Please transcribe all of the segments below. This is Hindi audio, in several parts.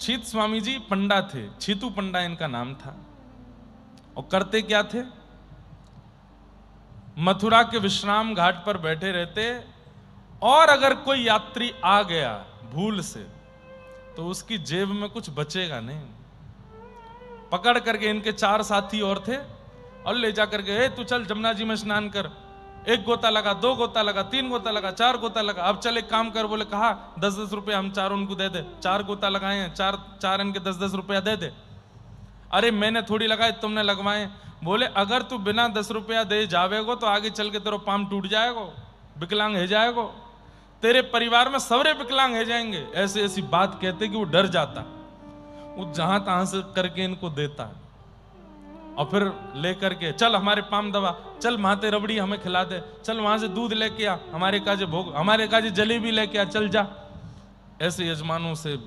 छीत स्वामी जी पंडा थे, छीतू पंडा इनका नाम था। और करते क्या थे, मथुरा के विश्राम घाट पर बैठे रहते, और अगर कोई यात्री आ गया भूल से तो उसकी जेब में कुछ बचेगा नहीं। पकड़ करके इनके 4 साथी और थे और ले जा करके, तू चल जमुना जी में स्नान कर। 1 गोता लगा, 2 गोता लगा, 3 गोता लगा, 4 गोता लगा। अब चल एक काम कर, बोले कहा 10-10 रुपया हम चारों उनको दे दे। 4 गोता लगाए हैं, चार इनके 10-10 रुपया दे दे। अरे मैंने थोड़ी लगाए, तुमने लगवाए। बोले अगर तू बिना 10 रुपया दे जावेगो तो आगे चल के तेरा पाम टूट जाएगो, विकलांग है जाएगो, तेरे परिवार में सबरे विकलांग है जाएंगे। ऐसी ऐसी बात कहते कि वो डर जाता, वो जहां तहां से करके इनको देता। और फिर लेकर के चल हमारे पाम दबा, चल माते रबड़ी हमें खिला दे, चल वहां से दूध लेके आ, हमारे काजे भोग, हमारे काजे जलेबी लेके आ, चल जा। ऐसे यजमानों से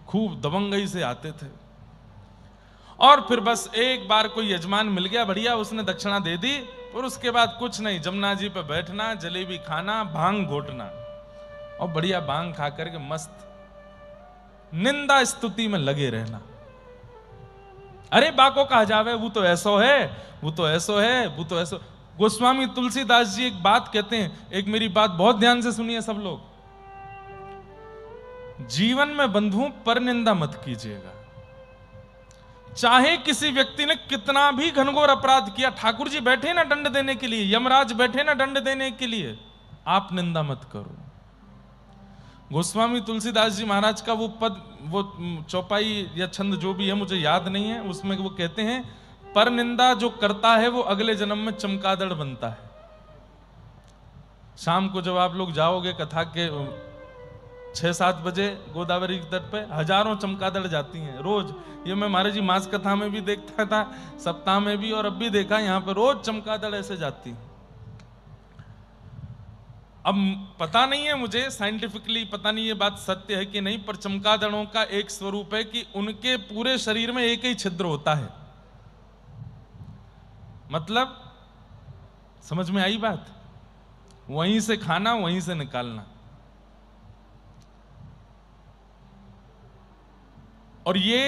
खूब दबंगई से आते थे। और फिर बस एक बार कोई यजमान मिल गया बढ़िया, उसने दक्षिणा दे दी, और उसके बाद कुछ नहीं, जमुना जी पे बैठना, जलेबी खाना, भांग घोटना, और बढ़िया भांग खा करके मस्त निंदा स्तुति में लगे रहना। अरे बाको कहा जावे, वो तो ऐसो है, वो तो ऐसो है, वो तो ऐसो। गोस्वामी तुलसीदास जी एक बात कहते हैं, एक मेरी बात बहुत ध्यान से सुनिए सब लोग, जीवन में बंधुओं पर निंदा मत कीजिएगा। चाहे किसी व्यक्ति ने कितना भी घनघोर अपराध किया, ठाकुर जी बैठे ना दंड देने के लिए, यमराज बैठे ना दंड देने के लिए, आप निंदा मत करो। गोस्वामी तुलसीदास जी महाराज का वो पद, वो चौपाई या छंद जो भी है मुझे याद नहीं है, उसमें वो कहते हैं पर निंदा जो करता है वो अगले जन्म में चमगादड़ बनता है। शाम को जब आप लोग जाओगे कथा के 6-7 बजे गोदावरी के तट पे हजारों चमगादड़ जाती हैं रोज। ये मैं महाराज जी मास कथा में भी देखता था, सप्ताह में भी, और अब भी देखा, यहाँ पे रोज चमगादड़ ऐसे जाती हैं। अब पता नहीं है मुझे साइंटिफिकली, पता नहीं ये बात सत्य है कि नहीं, पर चमगादड़ों का एक स्वरूप है कि उनके पूरे शरीर में एक ही छिद्र होता है। मतलब समझ में आई बात, वहीं से खाना वहीं से निकालना। और ये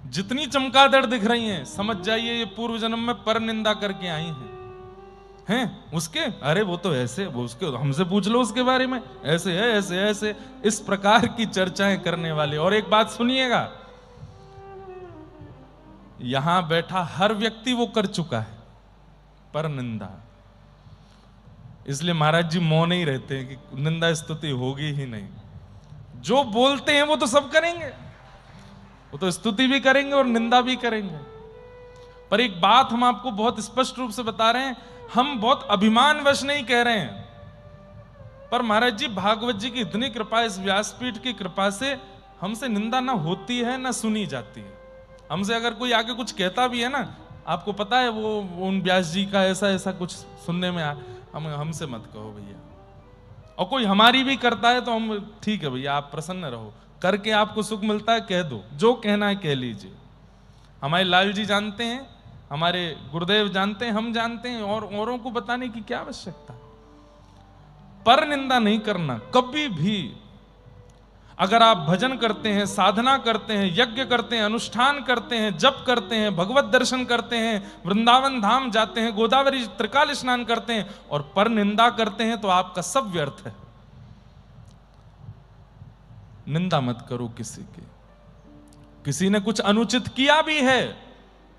जितनी चमगादड़ दिख रही हैं, समझ जाइए ये पूर्व जन्म में पर निंदा करके आई हैं उसके। अरे वो तो ऐसे, वो उसके, हमसे पूछ लो उसके बारे में, ऐसे है, ऐसे ऐसे, इस प्रकार की चर्चाएं करने वाले। और एक बात सुनिएगा, यहां बैठा हर व्यक्ति वो कर चुका है पर निंदा, इसलिए महाराज जी मौन ही रहते हैं कि निंदा स्तुति होगी ही नहीं। जो बोलते हैं वो तो सब करेंगे, वो तो स्तुति भी करेंगे और निंदा भी करेंगे। पर एक बात हम आपको बहुत स्पष्ट रूप से बता रहे हैं, हम बहुत अभिमानवश नहीं कह रहे हैं, पर महाराज जी भागवत जी की इतनी कृपा, इस व्यासपीठ की कृपा से हमसे निंदा ना होती है ना सुनी जाती है। हमसे अगर कोई आगे कुछ कहता भी है ना, आपको पता है वो उन व्यास जी का ऐसा ऐसा कुछ सुनने में हमसे मत कहो भैया। और कोई हमारी भी करता है तो हम, ठीक है भैया आप प्रसन्न रहो, करके आपको सुख मिलता है, कह दो, जो कहना है कह लीजिए। हमारे लाल जी जानते हैं, हमारे गुरुदेव जानते हैं, हम जानते हैं, और औरों को बताने की क्या आवश्यकता। पर निंदा नहीं करना कभी भी। अगर आप भजन करते हैं, साधना करते हैं, यज्ञ करते हैं, अनुष्ठान करते हैं, जप करते हैं, भगवत दर्शन करते हैं, वृंदावन धाम जाते हैं, गोदावरी त्रिकाल स्नान करते हैं, और पर निंदा करते हैं, तो आपका सब व्यर्थ है। निंदा मत करो किसी की। किसी ने कुछ अनुचित किया भी है,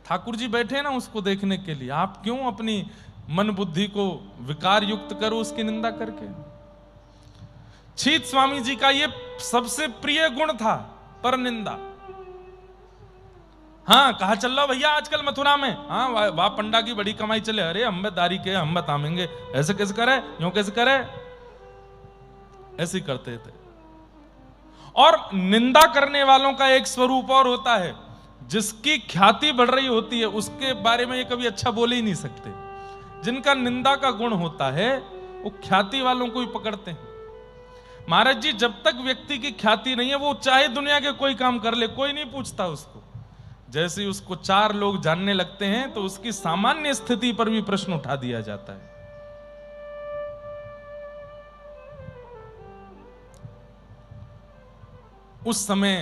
ठाकुर जी बैठे ना उसको देखने के लिए, आप क्यों अपनी मन बुद्धि को विकार युक्त करो उसकी निंदा करके। छीत स्वामी जी का ये सबसे प्रिय गुण था, पर निंदा। हाँ कहा चल रहा भैया आजकल मथुरा में, हाँ वाह पंडा की बड़ी कमाई चले, अरे हम दारी के हम बताएंगे, ऐसे कैसे करे, यूं कैसे करे, ऐसे करते थे। और निंदा करने वालों का एक स्वरूप और होता है, जिसकी ख्याति बढ़ रही होती है उसके बारे में ये कभी अच्छा बोल ही नहीं सकते। जिनका निंदा का गुण होता है वो ख्याति वालों को ही पकड़ते हैं। महाराज जी जब तक व्यक्ति की ख्याति नहीं है, वो चाहे दुनिया के कोई काम कर ले, कोई नहीं पूछता उसको। जैसे ही उसको 4 लोग जानने लगते हैं तो उसकी सामान्य स्थिति पर भी प्रश्न उठा दिया जाता है। उस समय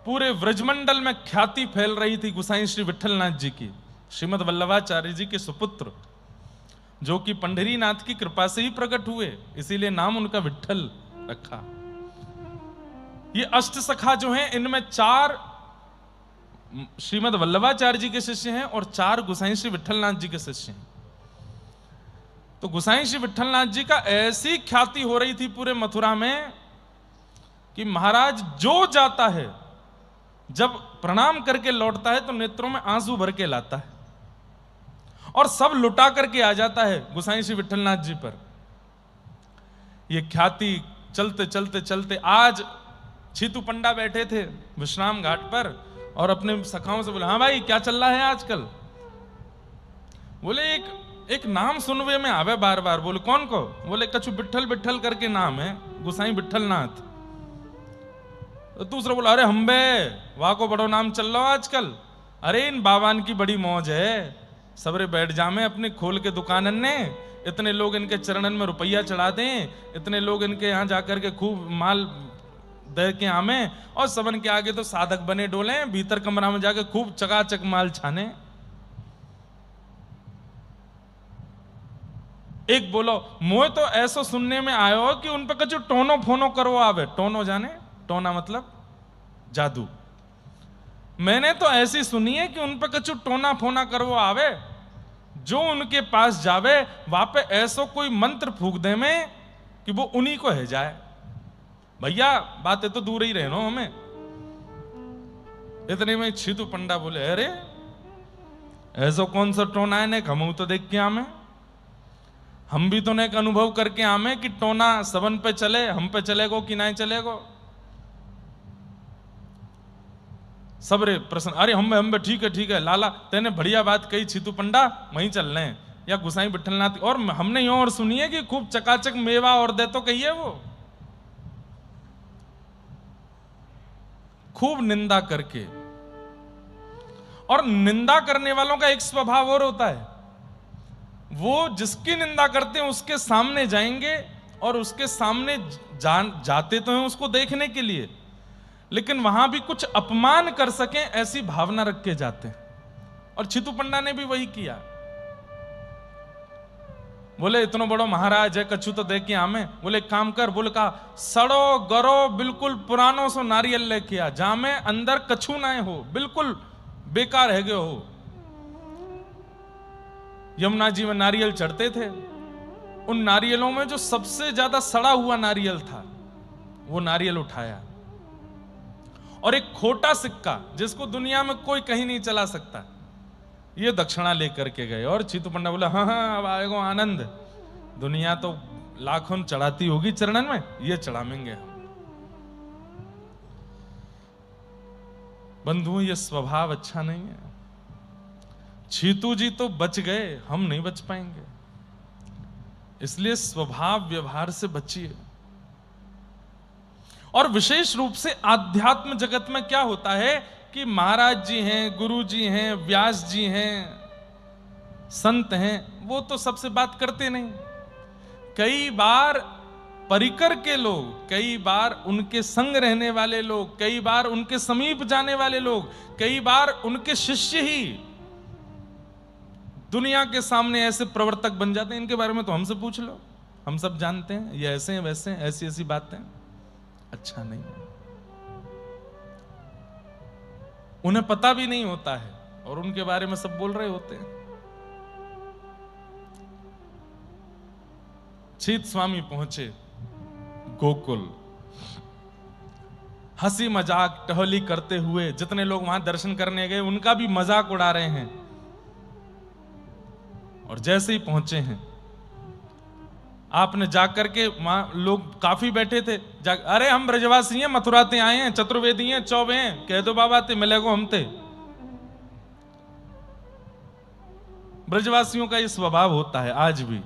पूरे व्रजमंडल में ख्याति फैल रही थी गुसाई श्री विठलनाथ जी की, श्रीमद वल्लभाचार्य जी के सुपुत्र, जो कि पंढरीनाथ की कृपा से ही प्रकट हुए, इसीलिए नाम उनका विठल रखा। ये अष्ट सखा जो हैं, इनमें 4 श्रीमद वल्लभाचार्य जी के शिष्य हैं और 4 गुसाई श्री विठलनाथ जी के शिष्य हैं। तो गुसाई श्री विठलनाथ जी का ऐसी ख्याति हो रही थी पूरे मथुरा में कि महाराज जो जाता है, जब प्रणाम करके लौटता है तो नेत्रों में आंसू भर के लाता है और सब लुटा करके आ जाता है गुसाई श्री विठलनाथ जी पर। यह ख्याति चलते चलते चलते आज छीतू पंडा बैठे थे विश्राम घाट पर और अपने सखाओं से बोले, हाँ भाई क्या चल रहा है आजकल? बोले एक नाम सुनवे में आवे बार बार। बोले कौन को? बोले कछु बिट्ठल बिट्ठल करके नाम है, गुसाई विठलनाथ। तो दूसरा बोला, अरे हम्बे वाह को बड़ो नाम चल रहा आजकल, अरे इन बाबान की बड़ी मौज है, सबरे बैठ जामे अपने खोल के दुकानन ने, इतने लोग इनके चरणन में रुपया चढ़ा दें, इतने लोग इनके यहाँ जाकर के खूब माल दे के आमे और सबन के आगे तो साधक बने डोले, भीतर कमरा में जाके खूब चकाचक माल छाने। एक बोलो, मोए तो ऐसो सुनने में आयो कि उन पे कछु टोनो फोनो करो आवे। टोनो जाने? टोना मतलब जादू। मैंने तो ऐसी सुनी है कि उन पे कछु टोना फोना करवो आवे, जो उनके पास जावे वहां पे ऐसो कोई मंत्र फूक दे में कि वो उन्हीं को है जाए। भैया बातें तो दूर ही रहनो हमें। इतने में छीतू पंडा बोले, अरे ऐसो कौन सा टोना है ने, हम तो देख के आमे, हम भी तो ने एक अनुभव करके आमे कि टोना सबन पे चले, हम पे चलेगो कि नहीं चलेगो। सबरे प्रश्न, अरे हम ठीक है लाला, तेने बढ़िया बात कही छीतू पंडा, वहीं चल रहे हैं। या गुसाई विठलनाथ, और हमने यो और सुनी है कि खूब चकाचक मेवा और दे, तो कहिए वो खूब निंदा करके। और निंदा करने वालों का एक स्वभाव और होता है, वो जिसकी निंदा करते हैं उसके सामने जाएंगे और उसके सामने जाते तो हैं उसको देखने के लिए, लेकिन वहां भी कुछ अपमान कर सकें ऐसी भावना रख के जाते हैं। और छीतू पंडा ने भी वही किया। बोले इतनो बड़ो महाराज है, कछु तो देख के आमे। बोले एक काम कर, बोले कहा सड़ो गरो बिल्कुल पुरानो सो नारियल लेके आ, जामे अंदर कछु ना हो, बिल्कुल बेकार है गए हो। यमुना जी में नारियल चढ़ते थे, उन नारियलों में जो सबसे ज्यादा सड़ा हुआ नारियल था वो नारियल उठाया और एक खोटा सिक्का जिसको दुनिया में कोई कहीं नहीं चला सकता, ये दक्षिणा लेकर के गए। और छीतू पंडा बोला, हाँ अब आएगो आनंद, दुनिया तो लाखों चढ़ाती होगी चरणन में, ये चढ़ाएंगे हम। बंधुओं ये स्वभाव अच्छा नहीं है। छीतू जी तो बच गए, हम नहीं बच पाएंगे, इसलिए स्वभाव व्यवहार से बचिए। और विशेष रूप से आध्यात्म जगत में क्या होता है कि महाराज जी हैं, गुरु जी हैं, व्यास जी हैं, संत हैं, वो तो सबसे बात करते नहीं। कई बार परिकर के लोग, कई बार उनके संग रहने वाले लोग, कई बार उनके समीप जाने वाले लोग, कई बार उनके शिष्य ही दुनिया के सामने ऐसे प्रवर्तक बन जाते हैं। इनके बारे में तो हमसे पूछ लो, हम सब जानते हैं, ये ऐसे हैं वैसे हैं, ऐसी ऐसी बातें। अच्छा नहीं है, उन्हें पता भी नहीं होता है और उनके बारे में सब बोल रहे होते हैं। छीत स्वामी पहुंचे गोकुल, हंसी मजाक टहली करते हुए जितने लोग वहां दर्शन करने गए उनका भी मजाक उड़ा रहे हैं। और जैसे ही पहुंचे हैं, आपने जाकर के, वहां लोग काफी बैठे थे, अरे हम ब्रजवासी हैं, मथुराते आए हैं, चतुर्वेदी हैं, चौबे हैं, कह दो बाबा ते मिलेगो हम ते। ब्रजवासियों का ये स्वभाव होता है आज भी,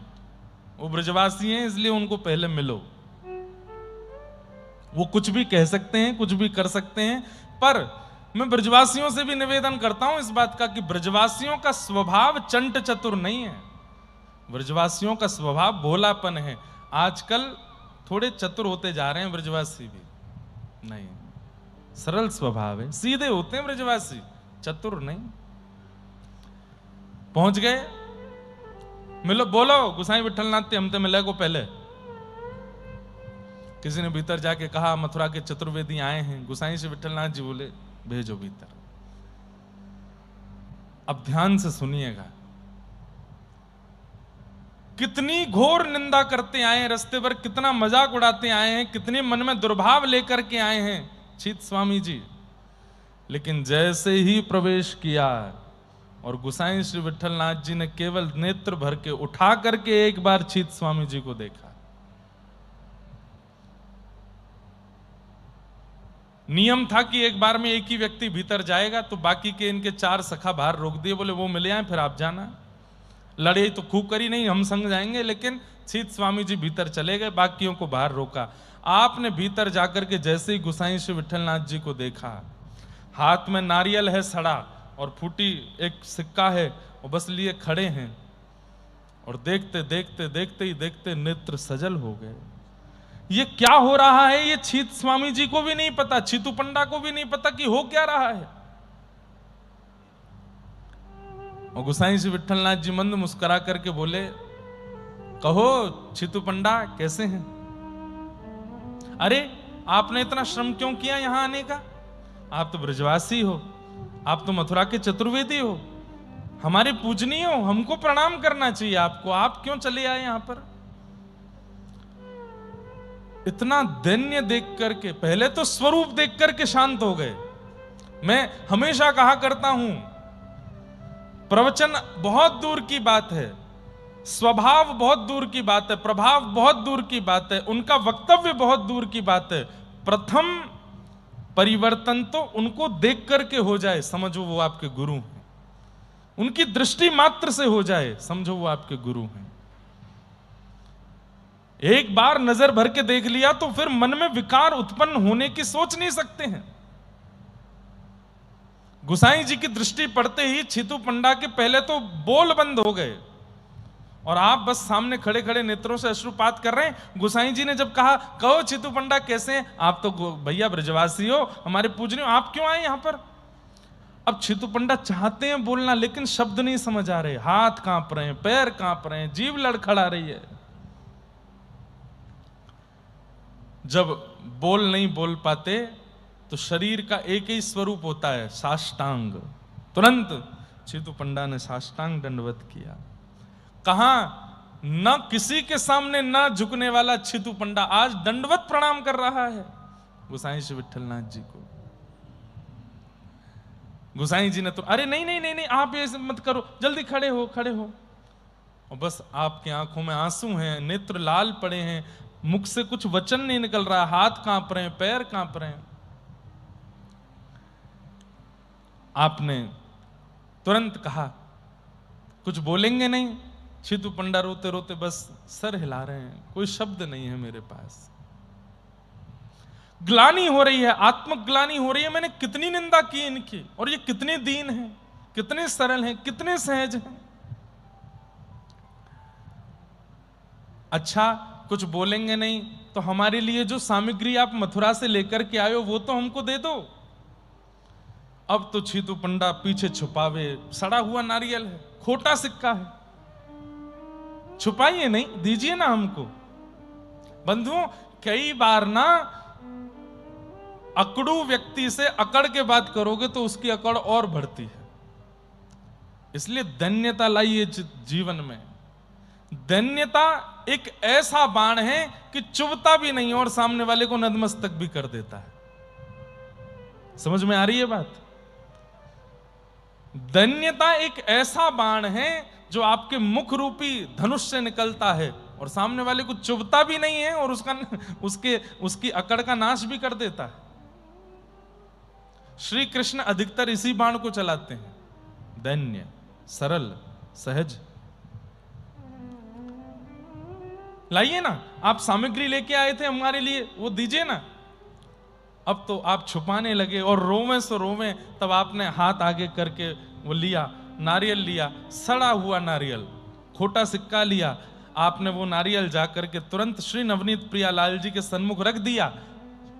वो ब्रजवासी हैं इसलिए उनको पहले मिलो। वो कुछ भी कह सकते हैं, कुछ भी कर सकते हैं, पर मैं ब्रजवासियों से भी निवेदन करता हूं इस बात का कि ब्रजवासियों का स्वभाव चंट चतुर नहीं है, ब्रजवासियों का स्वभाव भोलापन है। आजकल थोड़े चतुर होते जा रहे हैं ब्रजवासी भी, नहीं सरल स्वभाव है, सीधे होते हैं ब्रजवासी, चतुर नहीं। पहुंच गए, मिलो, बोलो गुसाई विठलनाथ हमते मिले को पहले। किसी ने भीतर जाके कहा मथुरा के चतुर्वेदी आए हैं। गुसाई से विठलनाथ जी बोले भेजो भीतर। अब ध्यान से सुनिएगा, कितनी घोर निंदा करते आए हैं रास्ते पर, कितना मजाक उड़ाते आए हैं, कितने मन में दुर्भाव लेकर के आए हैं छीत स्वामी जी। लेकिन जैसे ही प्रवेश किया और गुसाई श्री विठलनाथ जी ने केवल नेत्र भर के उठा करके एक बार छीत स्वामी जी को देखा। नियम था कि एक बार में एक ही व्यक्ति भीतर जाएगा, तो बाकी के इनके 4 सखा बाहर रोक दिए, बोले वो मिले आए फिर आप जाना। लड़ाई तो खूब करी नहीं, हम संग जाएंगे, लेकिन छीत स्वामी जी भीतर चले गए, बाकियों को बाहर रोका। आपने भीतर जाकर के जैसे ही गुसाई श्री विठलनाथ जी को देखा, हाथ में नारियल है सड़ा और फूटी एक सिक्का है, और बस लिए खड़े हैं, और देखते देखते देखते ही देखते नेत्र सजल हो गए। ये क्या हो रहा है, ये छीत स्वामी जी को भी नहीं पता, छीतू पंडा को भी नहीं पता कि हो क्या रहा है। और गुसाई श्री विठलनाथ जी मंद मुस्कुरा करके बोले, कहो छीतू पंडा कैसे हैं? अरे आपने इतना श्रम क्यों किया यहां आने का? आप तो ब्रजवासी हो, आप तो मथुरा के चतुर्वेदी हो, हमारे पूजनीय हो, हमको प्रणाम करना चाहिए आपको, आप क्यों चले आए यहां पर? इतना दैन्य देख करके, पहले तो स्वरूप देख करके शांत हो गए। मैं हमेशा कहा करता हूं, प्रवचन बहुत दूर की बात है, स्वभाव बहुत दूर की बात है, प्रभाव बहुत दूर की बात है, उनका वक्तव्य बहुत दूर की बात है। प्रथम परिवर्तन तो उनको देख करके हो जाए, समझो वो आपके गुरु हैं। उनकी दृष्टि मात्र से हो जाए, समझो वो आपके गुरु हैं। एक बार नजर भर के देख लिया तो फिर मन में विकार उत्पन्न होने की सोच नहीं सकते हैं। गुसाई जी की दृष्टि पड़ते ही छीतू पंडा के पहले तो बोल बंद हो गए, और आप बस सामने खड़े खड़े नेत्रों से अश्रुपात कर रहे हैं। गुसाई जी ने जब कहा, कहो छीतू पंडा कैसे हैं? आप तो भैया ब्रजवासी हो, हमारे पूजनीय हो, आप क्यों आए यहां पर? अब छीतू पंडा चाहते हैं बोलना, लेकिन शब्द नहीं समझ आ रहे, हाथ कांप रहे हैं, पैर कांप रहे हैं, जीभ लड़खड़ा रही है। जब बोल नहीं बोल पाते तो शरीर का एक ही स्वरूप होता है, साष्टांग। तुरंत छीतू पंडा ने साष्टांग दंडवत किया। कहा न किसी के सामने न झुकने वाला छीतू पंडा आज दंडवत प्रणाम कर रहा है गुसाई श्री विठलनाथ जी को। गुसाई जी ने तो अरे नहीं नहीं नहीं नहीं, आप ऐसे मत करो, जल्दी खड़े हो खड़े हो। और बस आपकी आंखों में आंसू हैं, नेत्र लाल पड़े हैं, मुख से कुछ वचन नहीं निकल रहा, हाथ कांप रहे हैं, पैर कांप रहे हैं। आपने तुरंत कहा कुछ बोलेंगे नहीं? छीतू पंडा रोते रोते बस सर हिला रहे हैं, कोई शब्द नहीं है मेरे पास। ग्लानि हो रही है, आत्मग्लानि हो रही है, मैंने कितनी निंदा की इनकी, और ये कितने दीन हैं, कितने सरल हैं, कितने सहज हैं। अच्छा कुछ बोलेंगे नहीं तो हमारे लिए जो सामग्री आप मथुरा से लेकर के आए हो वो तो हमको दे दो। अब तो छीतू पंडा पीछे छुपावे, सड़ा हुआ नारियल है, खोटा सिक्का है, छुपाइए नहीं, दीजिए ना हमको। बंधुओं, कई बार ना अकड़ू व्यक्ति से अकड़ के बात करोगे तो उसकी अकड़ और बढ़ती है। इसलिए धन्यता लाइए जीवन में। धन्यता एक ऐसा बाण है कि चुभता भी नहीं और सामने वाले को नतमस्तक भी कर देता है। समझ में आ रही है बात? धन्यता एक ऐसा बाण है जो आपके मुख रूपी धनुष से निकलता है और सामने वाले को चुभता भी नहीं है और उसकी अकड़ का नाश भी कर देता है। श्री कृष्ण अधिकतर इसी बाण को चलाते हैं, धन्य, सरल, सहज। लाइए ना, आप सामग्री लेके आए थे हमारे लिए, वो दीजिए ना। अब तो आप छुपाने लगे और रोवे सो रोवे। तब आपने हाथ आगे करके वो लिया, नारियल लिया, सड़ा हुआ नारियल, खोटा सिक्का लिया। आपने वो नारियल जाकर के तुरंत श्री नवनीत प्रियालाल जी के सन्मुख रख दिया।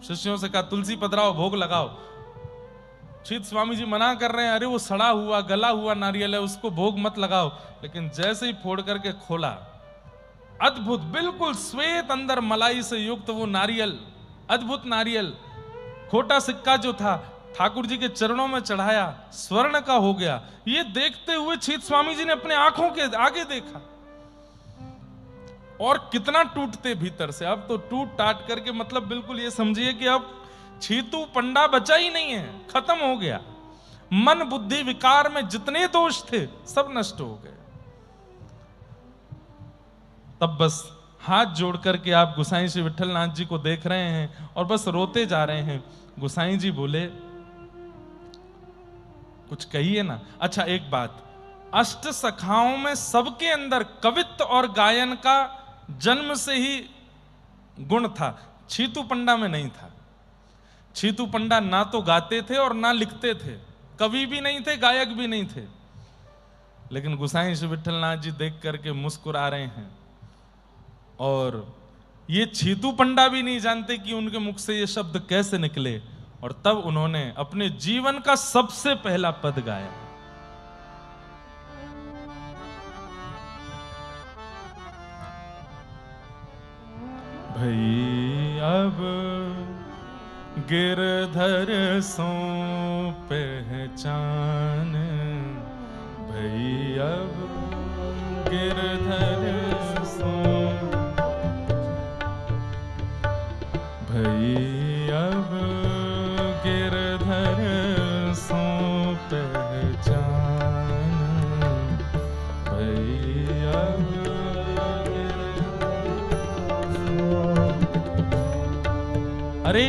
शिष्यों से कहा तुलसी पधराओ, भोग लगाओ। शीत स्वामी जी मना कर रहे हैं, अरे वो सड़ा हुआ गला हुआ नारियल है, उसको भोग मत लगाओ। लेकिन जैसे ही फोड़ करके खोला, अद्भुत बिल्कुल श्वेत, अंदर मलाई से युक्त वो नारियल, अद्भुत नारियल। खोटा सिक्का जो था ठाकुर जी के चरणों में चढ़ाया, स्वर्ण का हो गया। ये देखते हुए शीत स्वामी जी ने अपने आंखों के आगे देखा, और कितना टूटते भीतर से। अब तो टूट टाट करके मतलब बिल्कुल ये समझिए कि अब छीतू पंडा बचा ही नहीं है, खत्म हो गया। मन बुद्धि विकार में जितने दोष थे सब नष्ट हो गए। तब बस हाथ जोड़ करके आप गुसाई श्री विठलनाथ जी को देख रहे हैं और बस रोते जा रहे हैं। गुसाई जी बोले कुछ कहिए ना। अच्छा एक बात, अष्ट सखाओं में सबके अंदर कवित्व और गायन का जन्म से ही गुण था, छीतू पंडा में नहीं था। छीतू पंडा ना तो गाते थे और ना लिखते थे, कवि भी नहीं थे, गायक भी नहीं थे। लेकिन गुसाई श्री विठलनाथ जी देख करके मुस्कुरा रहे हैं, और ये छीतू पंडा भी नहीं जानते कि उनके मुख से ये शब्द कैसे निकले। और तब उन्होंने अपने जीवन का सबसे पहला पद गाया। भई अब गिरधर सो पहचान, भई अब गिरधर सो, भई अब गिरधर सो पहचान, भई अब अरे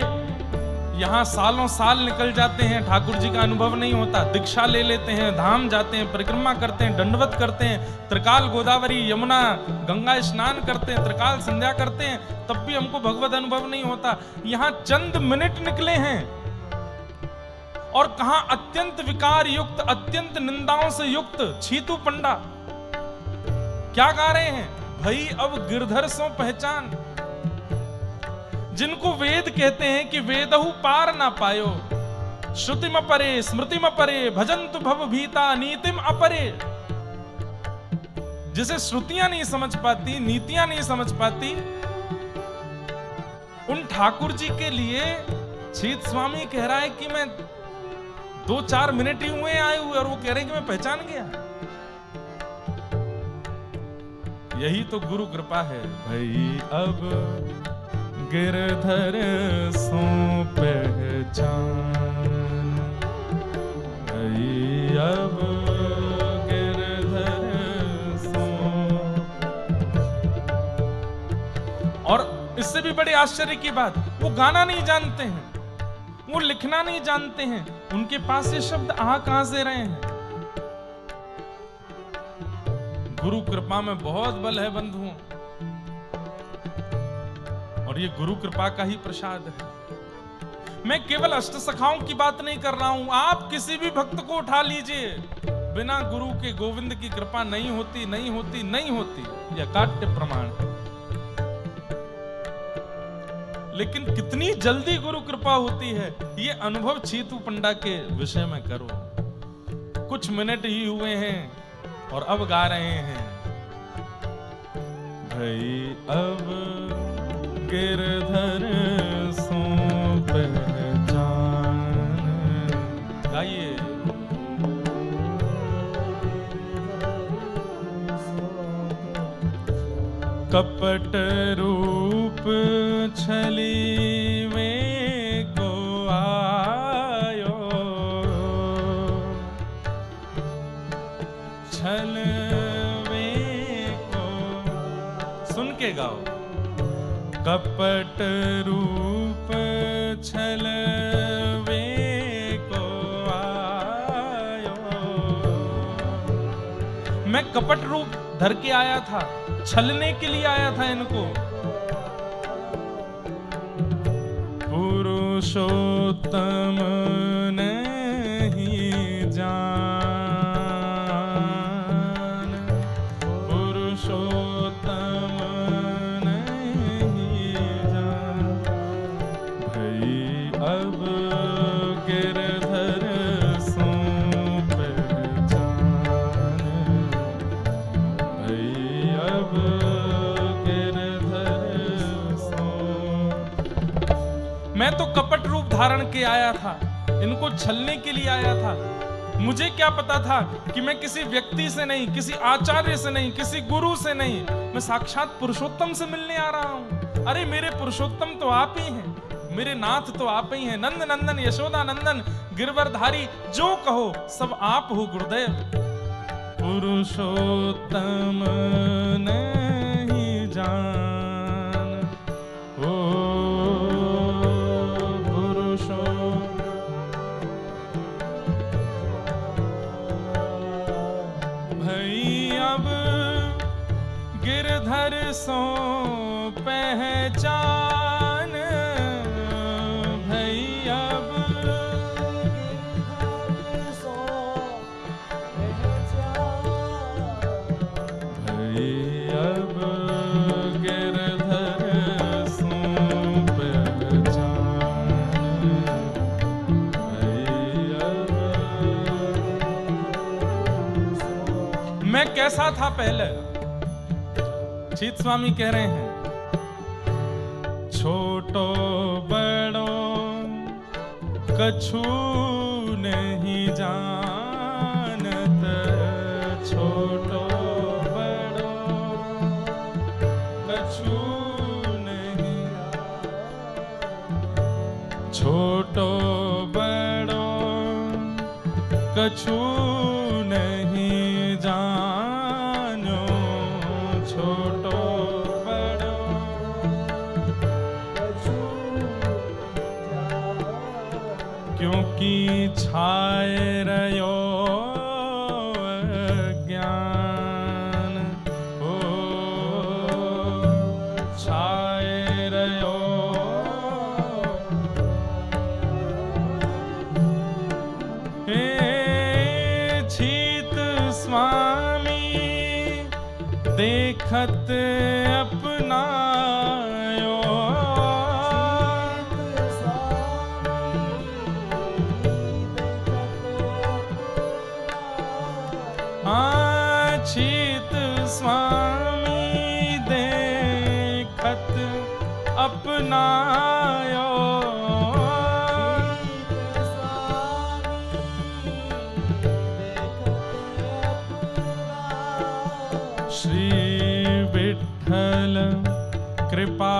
यहां सालों साल निकल जाते हैं, ठाकुर जी का अनुभव नहीं होता। दीक्षा ले लेते हैं, धाम जाते हैं, परिक्रमा करते हैं, दंडवत करते हैं, त्रिकाल गोदावरी यमुना गंगा स्नान करते हैं, त्रिकाल संध्या करते हैं, तब भी हमको भगवत अनुभव नहीं होता। यहां चंद मिनट निकले हैं और कहां अत्यंत विकार युक्त, अत्यंत निंदाओं से युक्त छीतू पंडा क्या गा रहे हैं? भई अब गिरधर सो पहचान, जिनको वेद कहते हैं कि वेदहु पार ना पायो, श्रुतिम अपरे स्मृतिम अपरे भजन्तु भव भीता नीतिम अपरे। जिसे श्रुतियां नहीं समझ पाती, नीतियां नहीं समझ पाती, उन ठाकुर जी के लिए शीत स्वामी कह रहा है कि मैं 2-4 मिनट ही हुए आए हुए, और वो कह रहे हैं कि मैं पहचान गया। यही तो गुरु कृपा है। भई अब गिरधर सो पहचान, भई अब गिरधर सो। और इससे भी बड़े आश्चर्य की बात, वो गाना नहीं जानते हैं, वो लिखना नहीं जानते हैं, उनके पास ये शब्द कहां से रहे हैं? गुरु कृपा में बहुत बल है बंधुओं, और ये गुरु कृपा का ही प्रसाद है। मैं केवल अष्ट सखाओं की बात नहीं कर रहा हूं, आप किसी भी भक्त को उठा लीजिए, बिना गुरु के गोविंद की कृपा नहीं होती, नहीं होती, नहीं होती, यह काट्य प्रमाण है। लेकिन कितनी जल्दी गुरु कृपा होती है, ये अनुभव छीतू पंडा के विषय में करो। कुछ मिनट ही हुए हैं और अब गा रहे हैं, भई अब गिरधर सो पहचान। गाइए। कपट रूप छली में को आयो, छल में को, सुन के गाओ। कपट रूप छलवे को आयो, मैं कपट रूप धर के आया था, छलने के लिए आया था इनको। पुरुषोत्तम नहीं जान, पुरुषोत्तम नहीं जान, भई करके आया था, इनको छलने के लिए आया था। मुझे क्या पता था कि मैं किसी व्यक्ति से नहीं, किसी आचार्य से नहीं, किसी गुरु से नहीं, मैं साक्षात पुरुषोत्तम से मिलने आ रहा हूं। अरे मेरे पुरुषोत्तम तो आप ही हैं, मेरे नाथ तो आप ही हैं। नंद नंदन यशोदा नंदन गिरवरधारी, जो कहो सब आप हो गुरुदेव। पुरुषोत्तम नहीं जान ओ गिरधर सो पहचान भई अब भई अब गिरधर सो पहचान भई अब। मैं कैसा था पहले, चीत स्वामी कह रहे हैं, छोटो बड़ो कछु नहीं जानत, छोटो बड़ो कछु नहीं, छोटो बड़ो कछु नहीं जानो, छोटो बड़ो क्योंकि छाए रयो ज्ञान हो, छाए रयो छीत स्वामी देखत अपनायो, छीत स्वामी देखत अपनायो, श्री विठ्ठल कृपा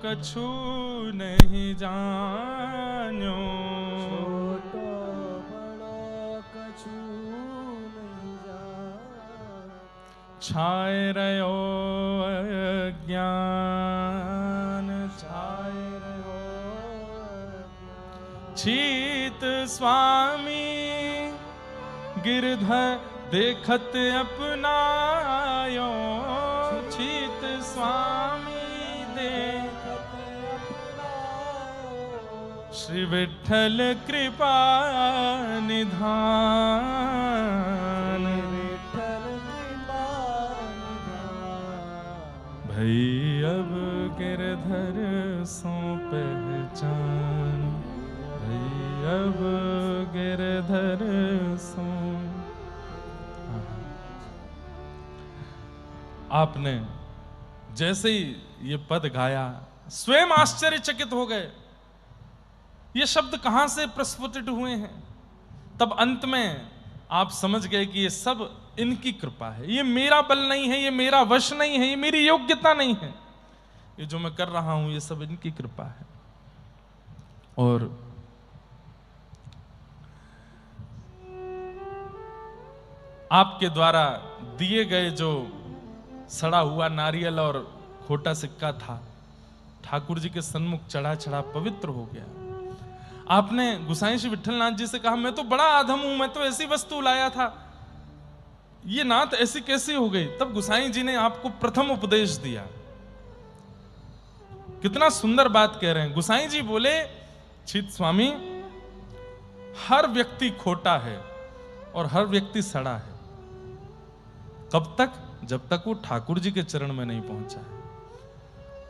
कछु नहीं जानो, छोटो बड़ो कछु नहीं जानो, छाए रयो अज्ञान, छाए रयो छीत स्वामी गिरधर देखत अपनायो, छीत स्वामी श्री विठ्ठल कृपा निधान, विठ्ठल कृपा निधान, भई अब गिरधर सो पहचान, भई अब गिरधर सो। आपने जैसे ही ये पद गाया स्वयं आश्चर्यचकित हो गए, ये शब्द कहां से प्रस्फुटित हुए हैं। तब अंत में आप समझ गए कि ये सब इनकी कृपा है, ये मेरा बल नहीं है, ये मेरा वश नहीं है, ये मेरी योग्यता नहीं है, ये जो मैं कर रहा हूं ये सब इनकी कृपा है। और आपके द्वारा दिए गए जो सड़ा हुआ नारियल और खोटा सिक्का था, ठाकुर जी के सन्मुख चढ़ा चढ़ा पवित्र हो गया। आपने गुसाई श्री विठलनाथ जी से कहा, मैं तो बड़ा आधम हूं, मैं तो ऐसी वस्तु लाया था, ये नात ऐसी कैसी हो गई? तब गुसाई जी ने आपको प्रथम उपदेश दिया। कितना सुंदर बात कह रहे हैं गुसाई जी। बोले, चित स्वामी, हर व्यक्ति खोटा है और हर व्यक्ति सड़ा है। कब तक? जब तक वो ठाकुर जी के चरण में नहीं पहुंचा है।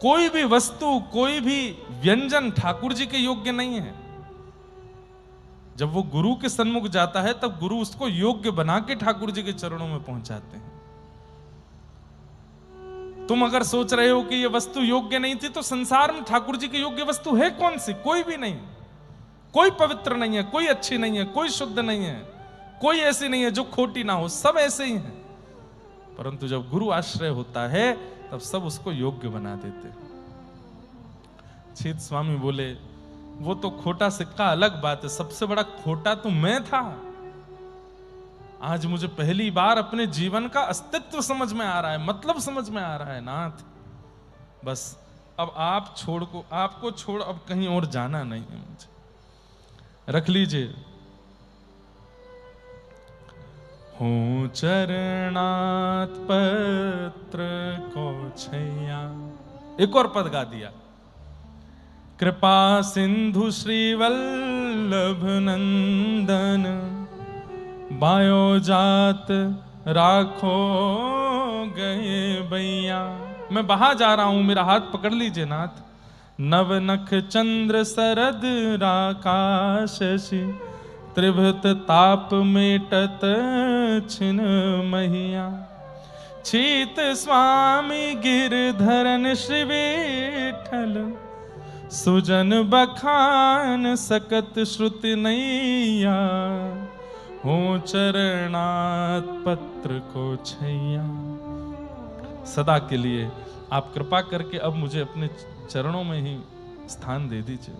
कोई भी वस्तु, कोई भी व्यंजन ठाकुर जी के योग्य नहीं है। जब वो गुरु के सन्मुख जाता है तब गुरु उसको योग्य बना के ठाकुर जी के चरणों में पहुंचाते हैं। तुम अगर सोच रहे हो कि ये वस्तु योग्य नहीं थी, तो संसार में ठाकुर जी की योग्य वस्तु है कौन सी? कोई भी नहीं। कोई पवित्र नहीं है, कोई अच्छी नहीं है, कोई शुद्ध नहीं है, कोई ऐसी नहीं है जो खोटी ना हो, सब ऐसे ही हैं। परंतु जब गुरु आश्रय होता है तब सब उसको योग्य बना देते। छीत स्वामी बोले, वो तो खोटा सिक्का अलग बात है, सबसे बड़ा खोटा तो मैं था। आज मुझे पहली बार अपने जीवन का अस्तित्व समझ में आ रहा है, मतलब समझ में आ रहा है नाथ। बस अब आपको छोड़ अब कहीं और जाना नहीं है मुझे। रख लीजिए। हो चरणात पत्र को छैया। एक और पद गा दिया। कृपा सिंधु श्री वल्लभ नंदन, बायो जात राखो गए भैया। मैं बाहर जा रहा हूं, मेरा हाथ पकड़ लीजिए नाथ। नव नख चंद्र सरद राकाशि, त्रिभुत ताप मेटत छिन महिया। छीत स्वामी गिरधरन श्री विठल, सुजन बखान सकत श्रुति नैया। हो चरणात पत्र को छैया। सदा के लिए आप कृपा करके अब मुझे अपने चरणों में ही स्थान दे दीजिए।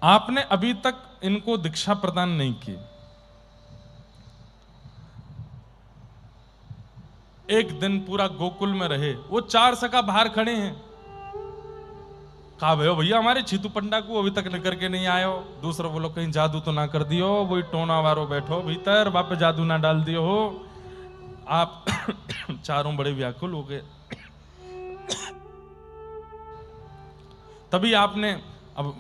आपने अभी तक इनको दीक्षा प्रदान नहीं की। एक दिन पूरा गोकुल में रहे। वो 4 सखा बाहर खड़े हैं। कहा, भैया हमारे छीतू पंडा को अभी तक लेकर के नहीं आयो। दूसरा बोलो, कहीं जादू तो ना कर दियो, वही टोना वारो बैठो भीतर, वापस जादू ना डाल दियो हो। आप चारों बड़े व्याकुल हो गए। तभी आपने अब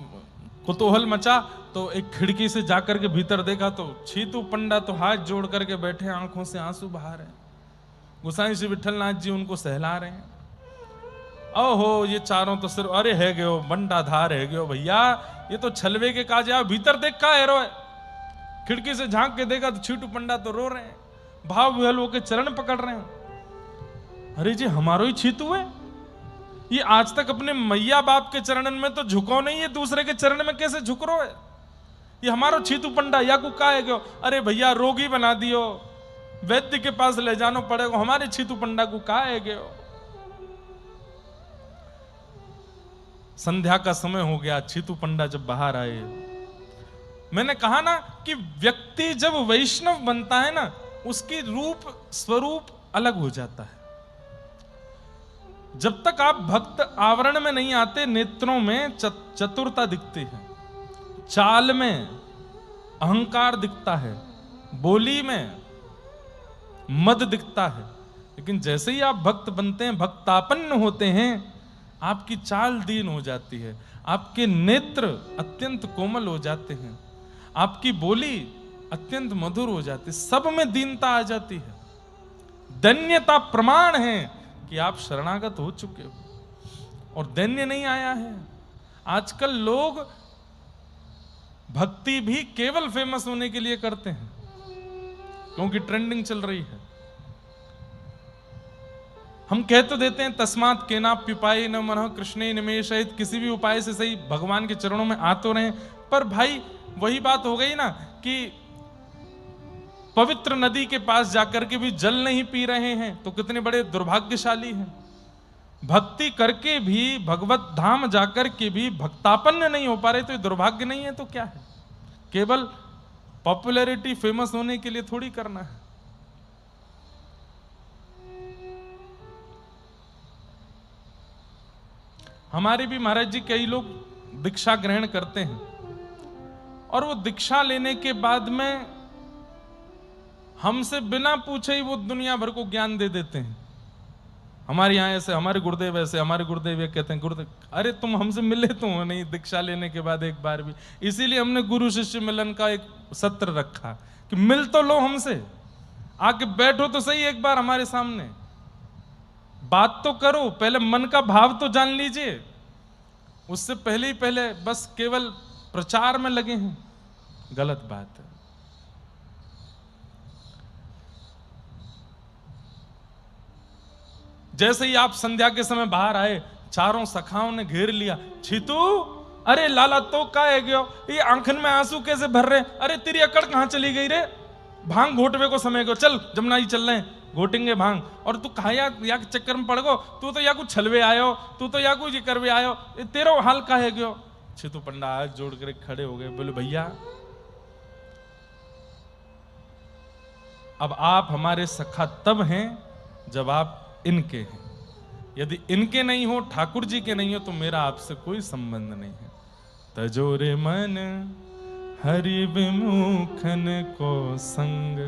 कुतूहल मचा, तो एक खिड़की से जाकर के भीतर देखा तो छीतू पंडा तो हाथ जोड़ करके बैठे, आंखों से आंसू बहा रहे हैं। गुसाई श्री विठलनाथ जी उनको सहला रहे हैं। ओहो, ये चारों तो सिर्फ अरे है गयो बंडाधार है गयो भैया, ये तो छलवे के काज। आओ भीतर देख का है रोए। खिड़की से झांक के देखा तो छीटू पंडा तो रो रहे हैं, भाव विहल होके चरण पकड़ रहे हैं। अरे जी, हमारो ही छीतू है। ये आज तक अपने मैया बाप के चरणन में तो झुको नहीं, ये दूसरे के चरण में कैसे झुक रो है? ये हमारो छीतू पंडा या को का है गयो? अरे भैया रोगी बना दियो, वैद्य के पास ले जानो पड़ेगा, हमारे छीतू पंडा को का है गयो? संध्या का समय हो गया। छीतू पंडा जब बाहर आए, मैंने कहा ना कि व्यक्ति जब वैष्णव बनता है ना, उसकी रूप स्वरूप अलग हो जाता है। जब तक आप भक्त आवरण में नहीं आते, नेत्रों में चतुरता दिखती है, चाल में अहंकार दिखता है, बोली में मद दिखता है। लेकिन जैसे ही आप भक्त बनते हैं, भक्तापन्न होते हैं, आपकी चाल दीन हो जाती है, आपके नेत्र अत्यंत कोमल हो जाते हैं, आपकी बोली अत्यंत मधुर हो जाती है, सब में दीनता आ जाती है। धन्यता प्रमाण है कि आप शरणागत हो चुके हो, और दैन्य नहीं आया है। आजकल लोग भक्ति भी केवल फेमस होने के लिए करते हैं, क्योंकि ट्रेंडिंग चल रही है। हम कह तो देते हैं तस्मात् केनाप्युपाय न मनः कृष्णे निमेषयित, किसी भी उपाय से सही भगवान के चरणों में आ तो रहे, पर भाई वही बात हो गई ना कि पवित्र नदी के पास जाकर के भी जल नहीं पी रहे हैं, तो कितने बड़े दुर्भाग्यशाली हैं। भक्ति करके भी, भगवत धाम जाकर के भी भक्तापन्न नहीं हो पा रहे, तो ये दुर्भाग्य नहीं है तो क्या है? केवल पॉपुलैरिटी, फेमस होने के लिए थोड़ी करना है। हमारे भी महाराज जी कई लोग दीक्षा ग्रहण करते हैं और वो दीक्षा लेने के बाद में हमसे बिना पूछे ही वो दुनिया भर को ज्ञान दे देते हैं। हमारे यहाँ ऐसे, हमारे गुरुदेव ऐसे, हमारे गुरुदेव ये कहते हैं। गुरुदेव, अरे तुम हमसे मिले तो हो नहीं दीक्षा लेने के बाद एक बार भी। इसीलिए हमने गुरु शिष्य मिलन का एक सत्र रखा कि मिल तो लो हमसे, आके बैठो तो सही एक बार हमारे सामने, बात तो करो, पहले मन का भाव तो जान लीजिए। उससे पहले ही पहले बस केवल प्रचार में लगे हैं, गलत बात है। जैसे ही आप संध्या के समय बाहर आए, चारों सखाओं ने घेर लिया। छीतू, अरे लाला तो का है गयो, ये आंखन में आंसू कैसे भर रहे, अरे तेरी अकड़ कहां चली गई रे, भांग घोटवे को समय गयो, चल जमुना जी चल रहे हैं, घोटेंगे भांग। और तू कहा या चक्कर में पड़ गो, तू तो या कुछ छलवे आयो, तू तो या कुछ ये करवे आयो, तेरो हाल का है गयो। छीतू पंडा हाथ जोड़ कर खड़े हो गए, बोले भैया अब आप हमारे सखा तब हैं जब आप इनके हैं। यदि इनके नहीं हो, ठाकुर जी के नहीं हो, तो मेरा आपसे कोई संबंध नहीं है। तजोरे मन हरि विमुखन को संग,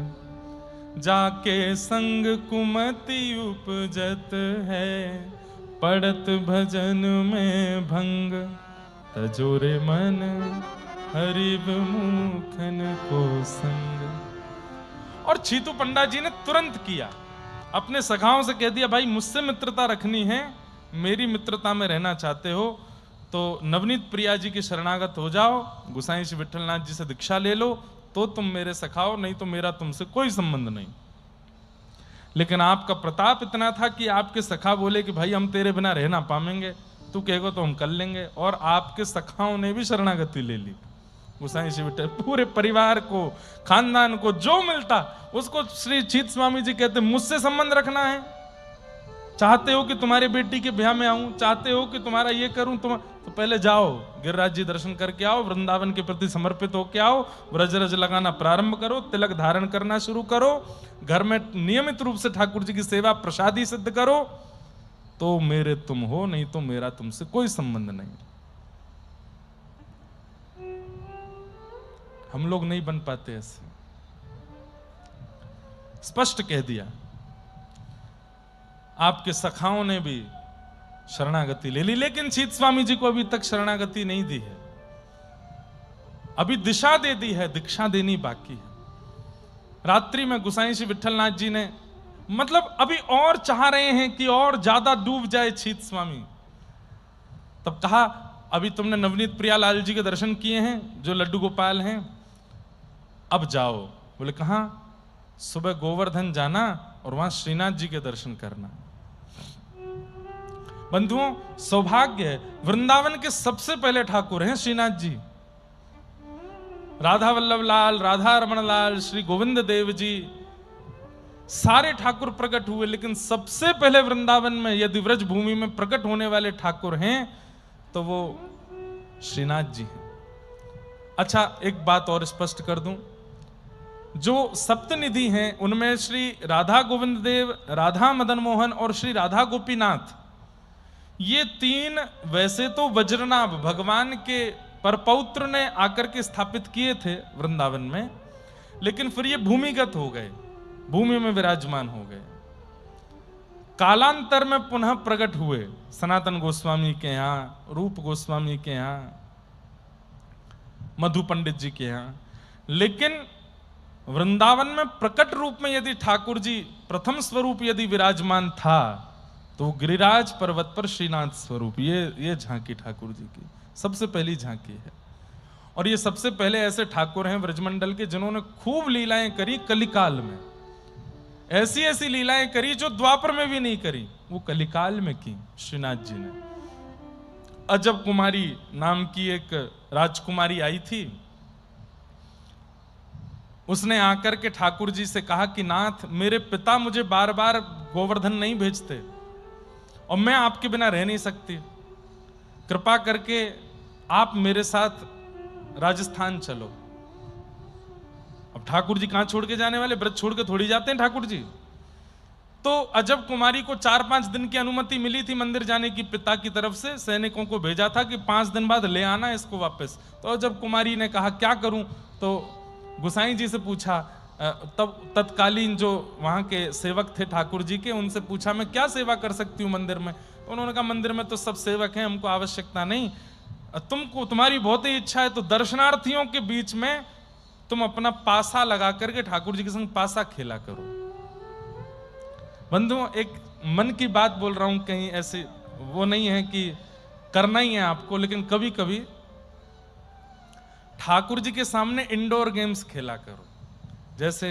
जाके संग कुमति उपजत है, पड़त भजन में भंग। तजोरे मन हरि विमुखन को संग। और छीतू पंडा जी ने तुरंत किया, अपने सखाओं से कह दिया, भाई मुझसे मित्रता रखनी है, मेरी मित्रता में रहना चाहते हो तो नवनीत प्रिया जी के शरणागत हो जाओ, गुसाई श्री विठलनाथ जी से दीक्षा ले लो, तो तुम मेरे सखाओ, नहीं तो मेरा तुमसे कोई संबंध नहीं। लेकिन आपका प्रताप इतना था कि आपके सखा बोले कि भाई हम तेरे बिना रह ना पाएंगे, तू कहेगा तो हम कर लेंगे। और आपके सखाओं ने भी शरणागति ले ली। गुसाई श्री विठल पूरे परिवार को, खानदान को जो मिलता उसको श्री छीत स्वामी जी कहते, मुझसे संबंध रखना है, चाहते हो कि तुम्हारी बेटी के ब्याह में आऊं, चाहते हो कि तुम्हारा ये करूं, तुम तो पहले जाओ गिरिराज जी दर्शन करके आओ, वृंदावन के प्रति समर्पित होके आओ, व्रज रज लगाना प्रारंभ करो, तिलक धारण करना शुरू करो, घर में नियमित रूप से ठाकुर जी की सेवा प्रसादी सिद्ध करो, तो मेरे तुम हो, नहीं तो मेरा तुमसे कोई संबंध नहीं। हम लोग नहीं बन पाते ऐसे, स्पष्ट कह दिया। आपके सखाओं ने भी शरणागति ले ली, लेकिन छीत स्वामी जी को अभी तक शरणागति नहीं दी है, अभी दिशा दे दी है, दीक्षा देनी बाकी है। रात्रि में गुसाई श्री विठलनाथ जी ने, मतलब अभी और चाह रहे हैं कि और ज्यादा डूब जाए छीत स्वामी, तब कहा अभी तुमने नवनीत प्रियालाल जी के दर्शन किए हैं जो लड्डू गोपाल हैं, अब जाओ। बोले कहां? सुबह गोवर्धन जाना और वहां श्रीनाथ जी के दर्शन करना। बंधुओं, सौभाग्य है, वृंदावन के सबसे पहले ठाकुर हैं श्रीनाथ जी। राधा वल्लभ लाल, राधा रमण लाल, श्री गोविंद देव जी, सारे ठाकुर प्रकट हुए, लेकिन सबसे पहले वृंदावन में यदि व्रज भूमि में प्रकट होने वाले ठाकुर हैं तो वो श्रीनाथ जी हैं। अच्छा, एक बात और स्पष्ट कर दूं, जो सप्तनिधि हैं उनमें श्री राधा गोविंद देव, राधा मदन मोहन और श्री राधा गोपीनाथ, ये तीन वैसे तो वज्रनाभ भगवान के परपौत्र ने आकर के स्थापित किए थे वृंदावन में, लेकिन फिर ये भूमिगत हो गए, भूमि में विराजमान हो गए। कालांतर में पुनः प्रकट हुए सनातन गोस्वामी के यहाँ, रूप गोस्वामी के यहाँ, मधु पंडित जी के यहाँ। लेकिन वृंदावन में प्रकट रूप में यदि ठाकुर जी प्रथम स्वरूप यदि विराजमान था तो गिरिराज पर्वत पर श्रीनाथ स्वरूप, ये झांकी ठाकुर जी की सबसे पहली झांकी है। और ये सबसे पहले ऐसे ठाकुर हैं ब्रजमंडल के जिन्होंने खूब लीलाएं करी कलिकाल में, ऐसी ऐसी लीलाएं करी जो द्वापर में भी नहीं करी, वो कलिकाल में की श्रीनाथ जी ने। अजब कुमारी नाम की एक राजकुमारी आई थी, उसने आकर के ठाकुर जी से कहा कि नाथ, मेरे पिता मुझे बार बार गोवर्धन नहीं भेजते और मैं आपके बिना रह नहीं सकती, कृपा करके आप मेरे साथ राजस्थान चलो। अब ठाकुर जी कहां छोड़ के जाने वाले, व्रत छोड़ के थोड़ी जाते हैं ठाकुर जी। तो अजब कुमारी को 4-5 दिन की अनुमति मिली थी मंदिर जाने की, पिता की तरफ से सैनिकों को भेजा था कि 5 दिन बाद ले आना इसको वापस। तो अजब कुमारी ने कहा क्या करूं, तो गुसाई जी से पूछा, तब तत्कालीन जो वहां के सेवक थे ठाकुर जी के, उनसे पूछा मैं क्या सेवा कर सकती हूँ मंदिर में। तो उन्होंने कहा मंदिर में तो सब सेवक हैं, हमको आवश्यकता नहीं, तुमको तुम्हारी बहुत ही इच्छा है तो दर्शनार्थियों के बीच में तुम अपना पासा लगा करके ठाकुर जी के संग पासा खेला करो। बंधुओं, एक मन की बात बोल रहा हूं, कहीं ऐसे वो नहीं है कि करना ही है आपको, लेकिन कभी कभी ठाकुर जी के सामने इंडोर गेम्स खेला करो। जैसे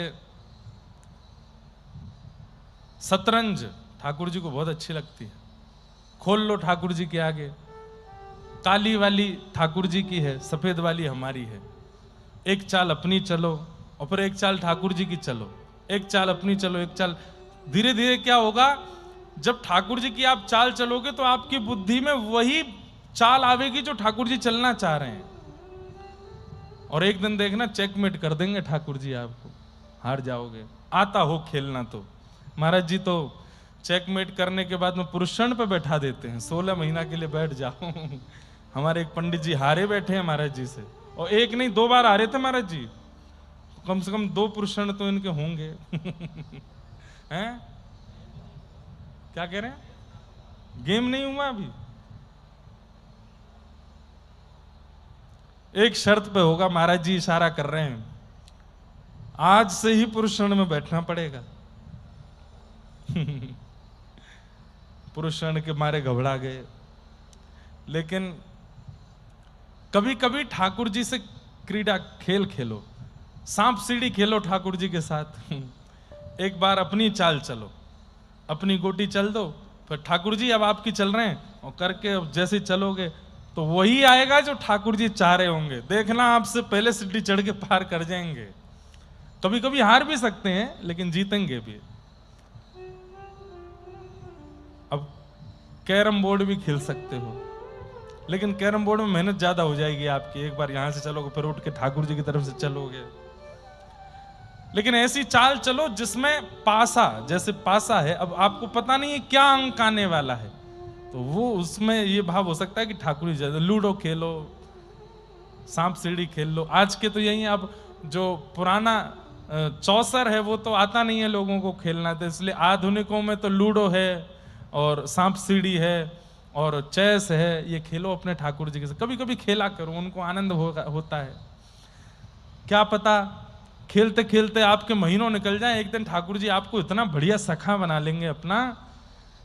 शतरंज ठाकुर जी को बहुत अच्छी लगती है, खोल लो ठाकुर जी के आगे। काली वाली ठाकुर जी की है, सफेद वाली हमारी है। एक चाल अपनी चलो और फिर एक चाल ठाकुर जी की चलो, एक चाल अपनी चलो, एक चाल। धीरे धीरे क्या होगा, जब ठाकुर जी की आप चाल चलोगे तो आपकी बुद्धि में वही चाल आवेगी जो ठाकुर जी चलना चाह रहे हैं, और एक दिन देखना चेकमेट कर देंगे ठाकुर जी, आपको हार जाओगे। आता हो खेलना तो महाराज जी तो चेकमेट करने के बाद में पुरुषण पे बैठा देते हैं, 16 महीना के लिए बैठ जाओ। हमारे एक पंडित जी हारे बैठे हैं महाराज जी से, और एक नहीं 2 बार हारे थे महाराज जी। कम से कम 2 पुरुषण तो इनके होंगे। हैं? क्या कह रहे हैं? गेम नहीं हुआ अभी। एक शर्त पे होगा, महाराज जी इशारा कर रहे हैं, आज से ही पुरुषण में बैठना पड़ेगा। पुरुषण के मारे घबरा गए। लेकिन कभी कभी ठाकुर जी से क्रीड़ा खेल खेलो, सांप सीढ़ी खेलो ठाकुर जी के साथ। एक बार अपनी चाल चलो, अपनी गोटी चल दो, फिर ठाकुर जी अब आपकी चल रहे हैं, और करके अब जैसे चलोगे तो वही आएगा जो ठाकुर जी चाह रहे होंगे। देखना आपसे पहले सीढ़ी चढ़ के पार कर जाएंगे। कभी कभी हार भी सकते हैं लेकिन जीतेंगे भी। अब कैरम बोर्ड भी खेल सकते हो, लेकिन कैरम बोर्ड में मेहनत ज्यादा हो जाएगी आपकी। एक बार यहां से चलोगे फिर उठ के ठाकुर जी की तरफ से चलोगे। लेकिन ऐसी चाल चलो जिसमें पासा, जैसे पासा है, अब आपको पता नहीं है क्या अंक आने वाला है, तो वो उसमें ये भाव हो सकता है कि ठाकुर जी, लूडो खेलो, सांप सीढ़ी खेल लो। आज के तो यही, अब जो पुराना चौसर है वो तो आता नहीं है लोगों को खेलना, तो इसलिए आधुनिकों में तो लूडो है और सांप सीढ़ी है और चेस है। ये खेलो अपने ठाकुर जी के साथ, कभी कभी खेला करो, उनको आनंद होता है। क्या पता खेलते खेलते आपके महीनों निकल जाए, एक दिन ठाकुर जी आपको इतना बढ़िया सखा बना लेंगे अपना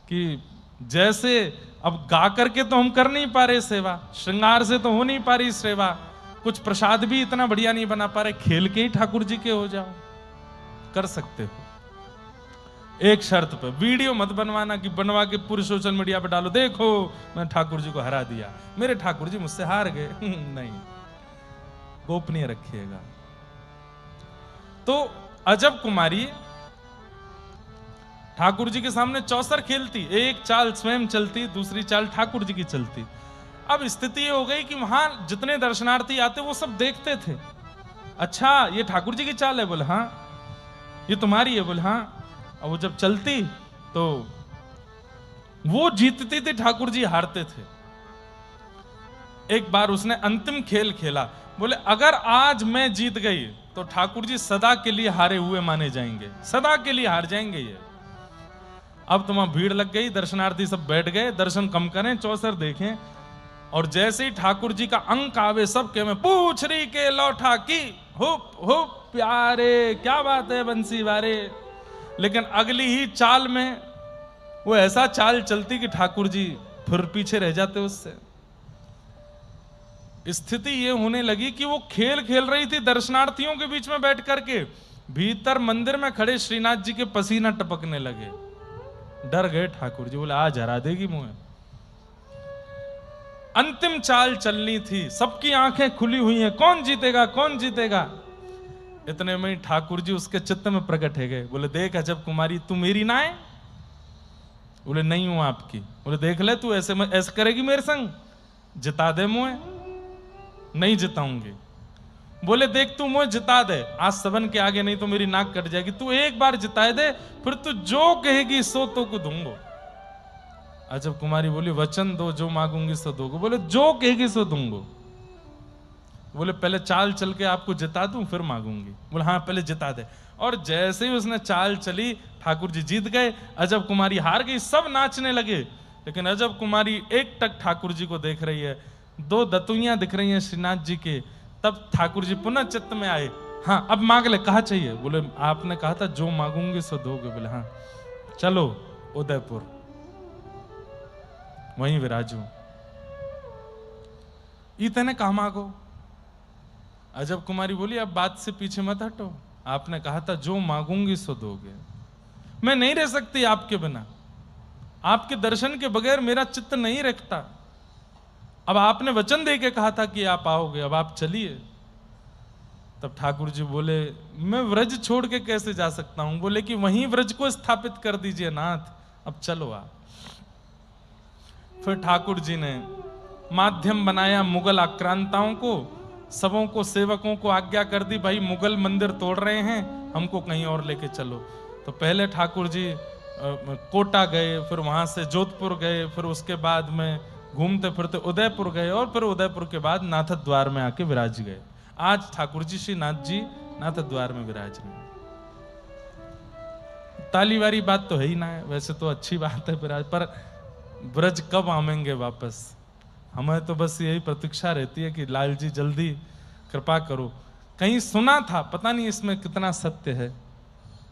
कि जैसे अब गा करके तो हम कर नहीं पा रहे सेवा, श्रृंगार से तो हो नहीं पा रही सेवा, कुछ प्रसाद भी इतना बढ़िया नहीं बना पा रहे, खेल के ही ठाकुर जी के हो जाओ, कर सकते हो। एक शर्त पे, वीडियो मत बनवाना कि बनवा के पूरे सोशल मीडिया पे डालो, देखो मैं ठाकुर जी को हरा दिया, मेरे ठाकुर जी मुझसे हार गए। नहीं, गोपनीय रखिएगा। तो अजब कुमारी ठाकुर जी के सामने चौसर खेलती, एक चाल स्वयं चलती, दूसरी चाल ठाकुर जी की चलती। अब स्थिति ये हो गई कि वहां जितने दर्शनार्थी आते वो सब देखते थे, अच्छा ये ठाकुर जी की चाल है, बोले हाँ। ये तुम्हारी है, बोले हाँ। और वो जब चलती तो वो जीतती थी, ठाकुर जी हारते थे। एक बार उसने अंतिम खेल खेला, बोले अगर आज मैं जीत गई तो ठाकुर जी सदा के लिए हारे हुए माने जाएंगे, सदा के लिए हार जाएंगे ये। अब तो वहां भीड़ लग गई, दर्शनार्थी सब बैठ गए, दर्शन कम करें, चौसर देखें। और जैसे ही ठाकुर जी का अंक आवे, सबके में पूछरी के लौठा की हुप हुप प्यारे, क्या बात है बंसी वारे। लेकिन अगली ही चाल में वो ऐसा चाल चलती कि ठाकुर जी फिर पीछे रह जाते उससे। स्थिति ये होने लगी कि वो खेल खेल रही थी दर्शनार्थियों के बीच में बैठ करके, भीतर मंदिर में खड़े श्रीनाथ जी के पसीना टपकने लगे। डर गए ठाकुर जी, बोले आज हरा देगी मुझे। अंतिम चाल चलनी थी, सबकी आंखें खुली हुई हैं, कौन जीतेगा कौन जीतेगा। इतने में ठाकुर जी उसके चित्त में प्रकट है गए, बोले देख अजब कुमारी, तू मेरी ना है? बोले नहीं हूं आपकी। बोले देख ले, तू ऐसे करेगी मेरे संग, जिता दे मुझे। नहीं जिताऊंगी। बोले देख तू मुझे जिता दे आज सबन के आगे, नहीं तो मेरी नाक कट जाएगी। तू एक बार जिताए दे, फिर तू जो कहेगी सो तो को दूंगो। अजब कुमारी बोली वचन दो जो मांगूंगी सो दोगे। बोले जो कहेगी सो दूंगो। बोले पहले चाल चल के आपको जिता दूं फिर मांगूंगी। बोले हाँ पहले जिता दे। और जैसे ही उसने चाल चली ठाकुर जी जीत गए, अजब कुमारी हार गई। सब नाचने लगे, लेकिन अजब कुमारी एक टक ठाकुर जी को देख रही है। दो दतुइयां दिख रही हैं श्रीनाथ जी के। तब ठाकुर जी पुनः चित्त में आए, हाँ अब मांग ले, कहा चाहिए? बोले आपने कहा था जो मांगूंगे सो दोगे। बोले हाँ चलो उदयपुर, वहीं विराजू। इतने कहा मांगो। अजब कुमारी बोली अब बात से पीछे मत हटो, आपने कहा था जो मांगूंगी सो दोगे। मैं नहीं रह सकती आपके बिना, आपके दर्शन के बगैर मेरा चित्त नहीं रखता। अब आपने वचन दे के कहा था कि आप आओगे, अब आप चलिए। तब ठाकुर जी बोले मैं व्रज छोड़ के कैसे जा सकता हूं? बोले कि वहीं व्रज को स्थापित कर दीजिए नाथ, अब चलो आप। फिर ठाकुर जी ने माध्यम बनाया मुगल आक्रांताओं को, सबों को, सेवकों को आज्ञा कर दी भाई मुगल मंदिर तोड़ रहे हैं, हमको कहीं और लेके चलो। तो पहले ठाकुर जी कोटा गए, फिर वहां से जोधपुर गए, फिर उसके बाद में घूमते फिरते उदयपुर गए, और फिर उदयपुर के बाद नाथ द्वार में आके विराज गए। आज ठाकुर जी श्री नाथ जी नाथ द्वार में विराज रहे। ताली वाली बात तो है ही ना है, वैसे तो अच्छी बात है विराज, पर ब्रज कब आवेंगे वापस? हमें तो बस यही प्रतीक्षा रहती है कि लाल जी जल्दी कृपा करो। कहीं सुना था, पता नहीं इसमें कितना सत्य है,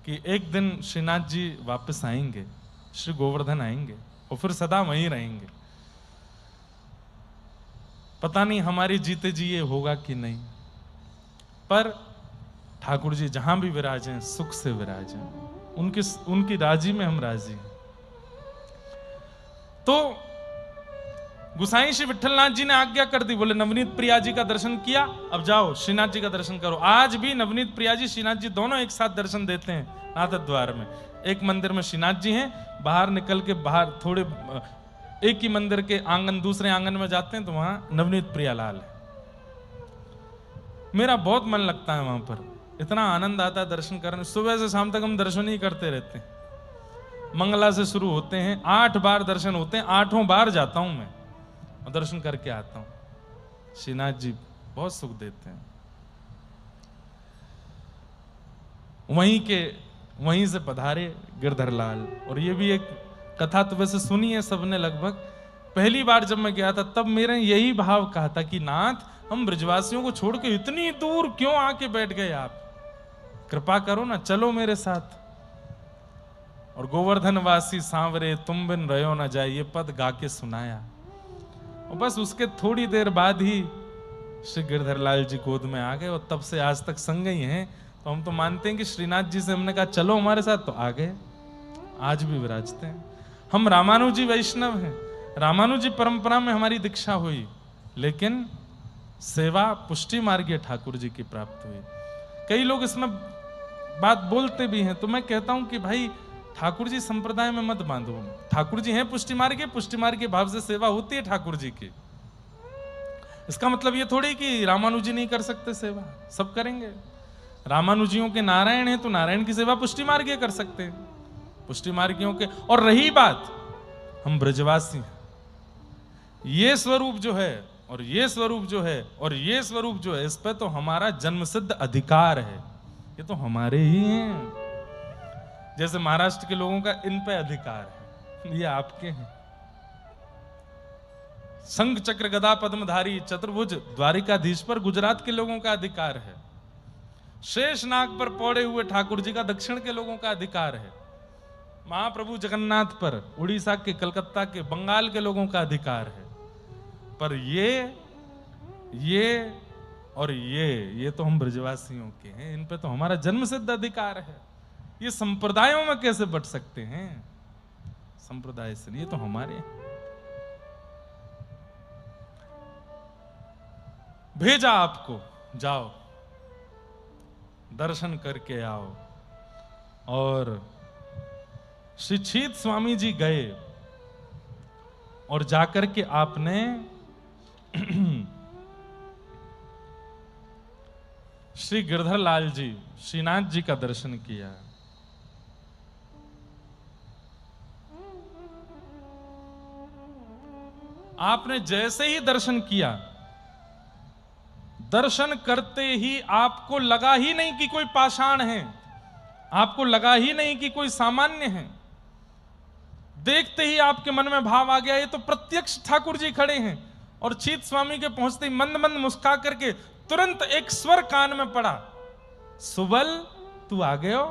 कि एक दिन श्रीनाथ जी वापस आएंगे, श्री गोवर्धन आएंगे और फिर सदा वहीं रहेंगे। पता नहीं हमारी जीते जी ये होगा कि नहीं, पर ठाकुर जी जहां भी विराजें सुख से विराजें, उनकी राजी में हम राजी हैं। तो गुसाई श्री विठलनाथ जी ने आज्ञा कर दी, बोले नवनीत प्रिया जी का दर्शन किया, अब जाओ श्रीनाथ जी का दर्शन करो। आज भी नवनीत प्रिया जी श्रीनाथ जी दोनों एक साथ दर्शन देते हैं नाथ द्वार में। एक मंदिर में श्रीनाथ जी हैं, बाहर निकल के बाहर थोड़े एक ही मंदिर के आंगन दूसरे आंगन में जाते हैं तो वहां नवनीत प्रियालाल है। मेरा बहुत मन लगता है वहां पर, इतना आनंद आता है दर्शन करने। सुबह से शाम तक हम दर्शन ही करते रहते हैं। मंगला से शुरू होते हैं, 8 बार दर्शन होते हैं, 8 बार जाता हूं मैं और दर्शन करके आता हूं। श्रीनाथ जी बहुत सुख देते हैं। वहीं से पधारे गिरधर लाल। और ये भी एक कथा तो वैसे सुनी है सबने लगभग। पहली बार जब मैं गया था तब मेरे यही भाव कहा था कि नाथ हम ब्रजवासियों को छोड़ के इतनी दूर क्यों आके बैठ गए आप, कृपा करो ना, चलो मेरे साथ। और गोवर्धन वासी सांवरे तुम बिन रहो ना जाए, ये पद गा के सुनाया। और बस उसके थोड़ी देर बाद ही श्री गिरधर लाल जी गोद में आ गए और तब से आज तक संग ही हैं। तो हम तो मानते हैं कि श्रीनाथ जी से हमने कहा चलो हमारे साथ, तो आ गए, आज भी विराजते हैं। हम रामानुजी वैष्णव हैं, रामानुजी परंपरा में हमारी दीक्षा हुई, लेकिन सेवा पुष्टि मार्गीय ठाकुर जी की प्राप्त हुई। कई लोग इसमें बात बोलते भी हैं, तो मैं कहता हूं कि भाई ठाकुर जी संप्रदाय में मत बांधो। ठाकुर जी हैं पुष्टि मार्ग के भाव से सेवा होती है ठाकुर जी की। इसका मतलब ये थोड़ी कि रामानुजी नहीं कर सकते सेवा, सब करेंगे। रामानुजियों के नारायण हैं तो नारायण की सेवा पुष्टि मार्गीय कर सकते हैं, पुष्टि मार्गियों के। और रही बात हम ब्रजवासी हैं, ये स्वरूप जो है और ये स्वरूप जो है और ये स्वरूप जो है, इस पर तो हमारा जन्मसिद्ध अधिकार है, ये तो हमारे ही हैं। जैसे महाराष्ट्र के लोगों का इन पे अधिकार है, ये आपके हैं। शंख चक्र गदा पद्मधारी चतुर्भुज द्वारिकाधीश पर गुजरात के लोगों का अधिकार है। शेषनाग पर पौड़े हुए ठाकुर जी का दक्षिण के लोगों का अधिकार है। महाप्रभु जगन्नाथ पर उड़ीसा के, कलकत्ता के, बंगाल के लोगों का अधिकार है। पर ये और ये तो हम ब्रजवासियों के हैं, इन पे तो हमारा जन्मसिद्ध अधिकार है। ये संप्रदायों में कैसे बट सकते हैं? संप्रदाय से नहीं, ये तो हमारे हैं। भेजा आपको, जाओ दर्शन करके आओ। और श्री छीत स्वामी जी गए और जाकर के आपने श्री गिरधर लाल जी श्रीनाथ जी का दर्शन किया। आपने जैसे ही दर्शन किया, दर्शन करते ही आपको लगा ही नहीं कि कोई पाषाण है, आपको लगा ही नहीं कि कोई सामान्य है। देखते ही आपके मन में भाव आ गया ये तो प्रत्यक्ष ठाकुर जी खड़े हैं। और चीत स्वामी के पहुंचते ही मंद मंद मुस्का करके तुरंत एक स्वर कान में पड़ा, सुबल तू आ गए हो।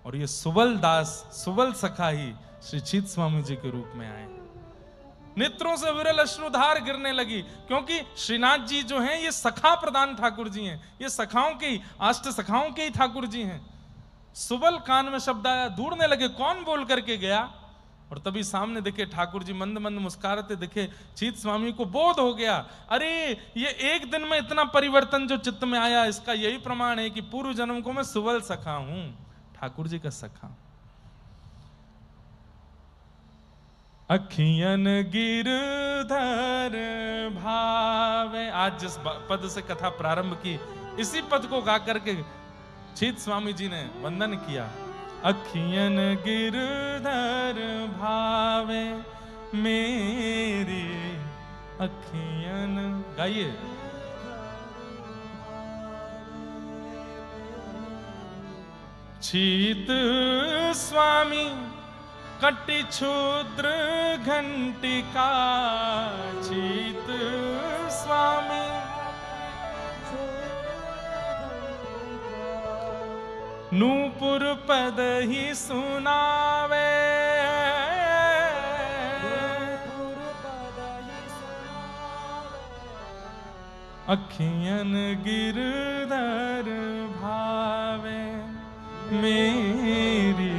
और ये सुबल दास, सुबल सखा ही श्री चीत स्वामी जी के रूप में आए। नेत्रों से विरल अश्रुधार गिरने लगी, क्योंकि श्रीनाथ जी जो हैं ये सखा प्रधान ठाकुर जी हैं, ये सखाओं के ही, अष्ट सखाओं के ही ठाकुर जी हैं। सुबल कान में शब्द आया, ढूंढने लगे कौन बोल करके गया। और तभी सामने दिखे ठाकुर जी मंद मंद मुस्कुराते दिखे। चीत स्वामी को बोध हो गया, अरे ये एक दिन में इतना परिवर्तन जो चित्त में आया, इसका यही प्रमाण है कि पूर्व जन्म को मैं सुबल सखा हूं, ठाकुर जी का सखा। अखियन गिरधर भावे, आज जिस पद से कथा प्रारंभ की, इसी पद को गा करके चीत स्वामी जी ने वंदन किया। अखियन गिरधर भावे मेरी अखियन, गाइए। चीत स्वामी कटि क्षुद्र घंटिका, चीत स्वामी नूपुर पद ही सुनावे, अखियन गिरधर भावे मेरी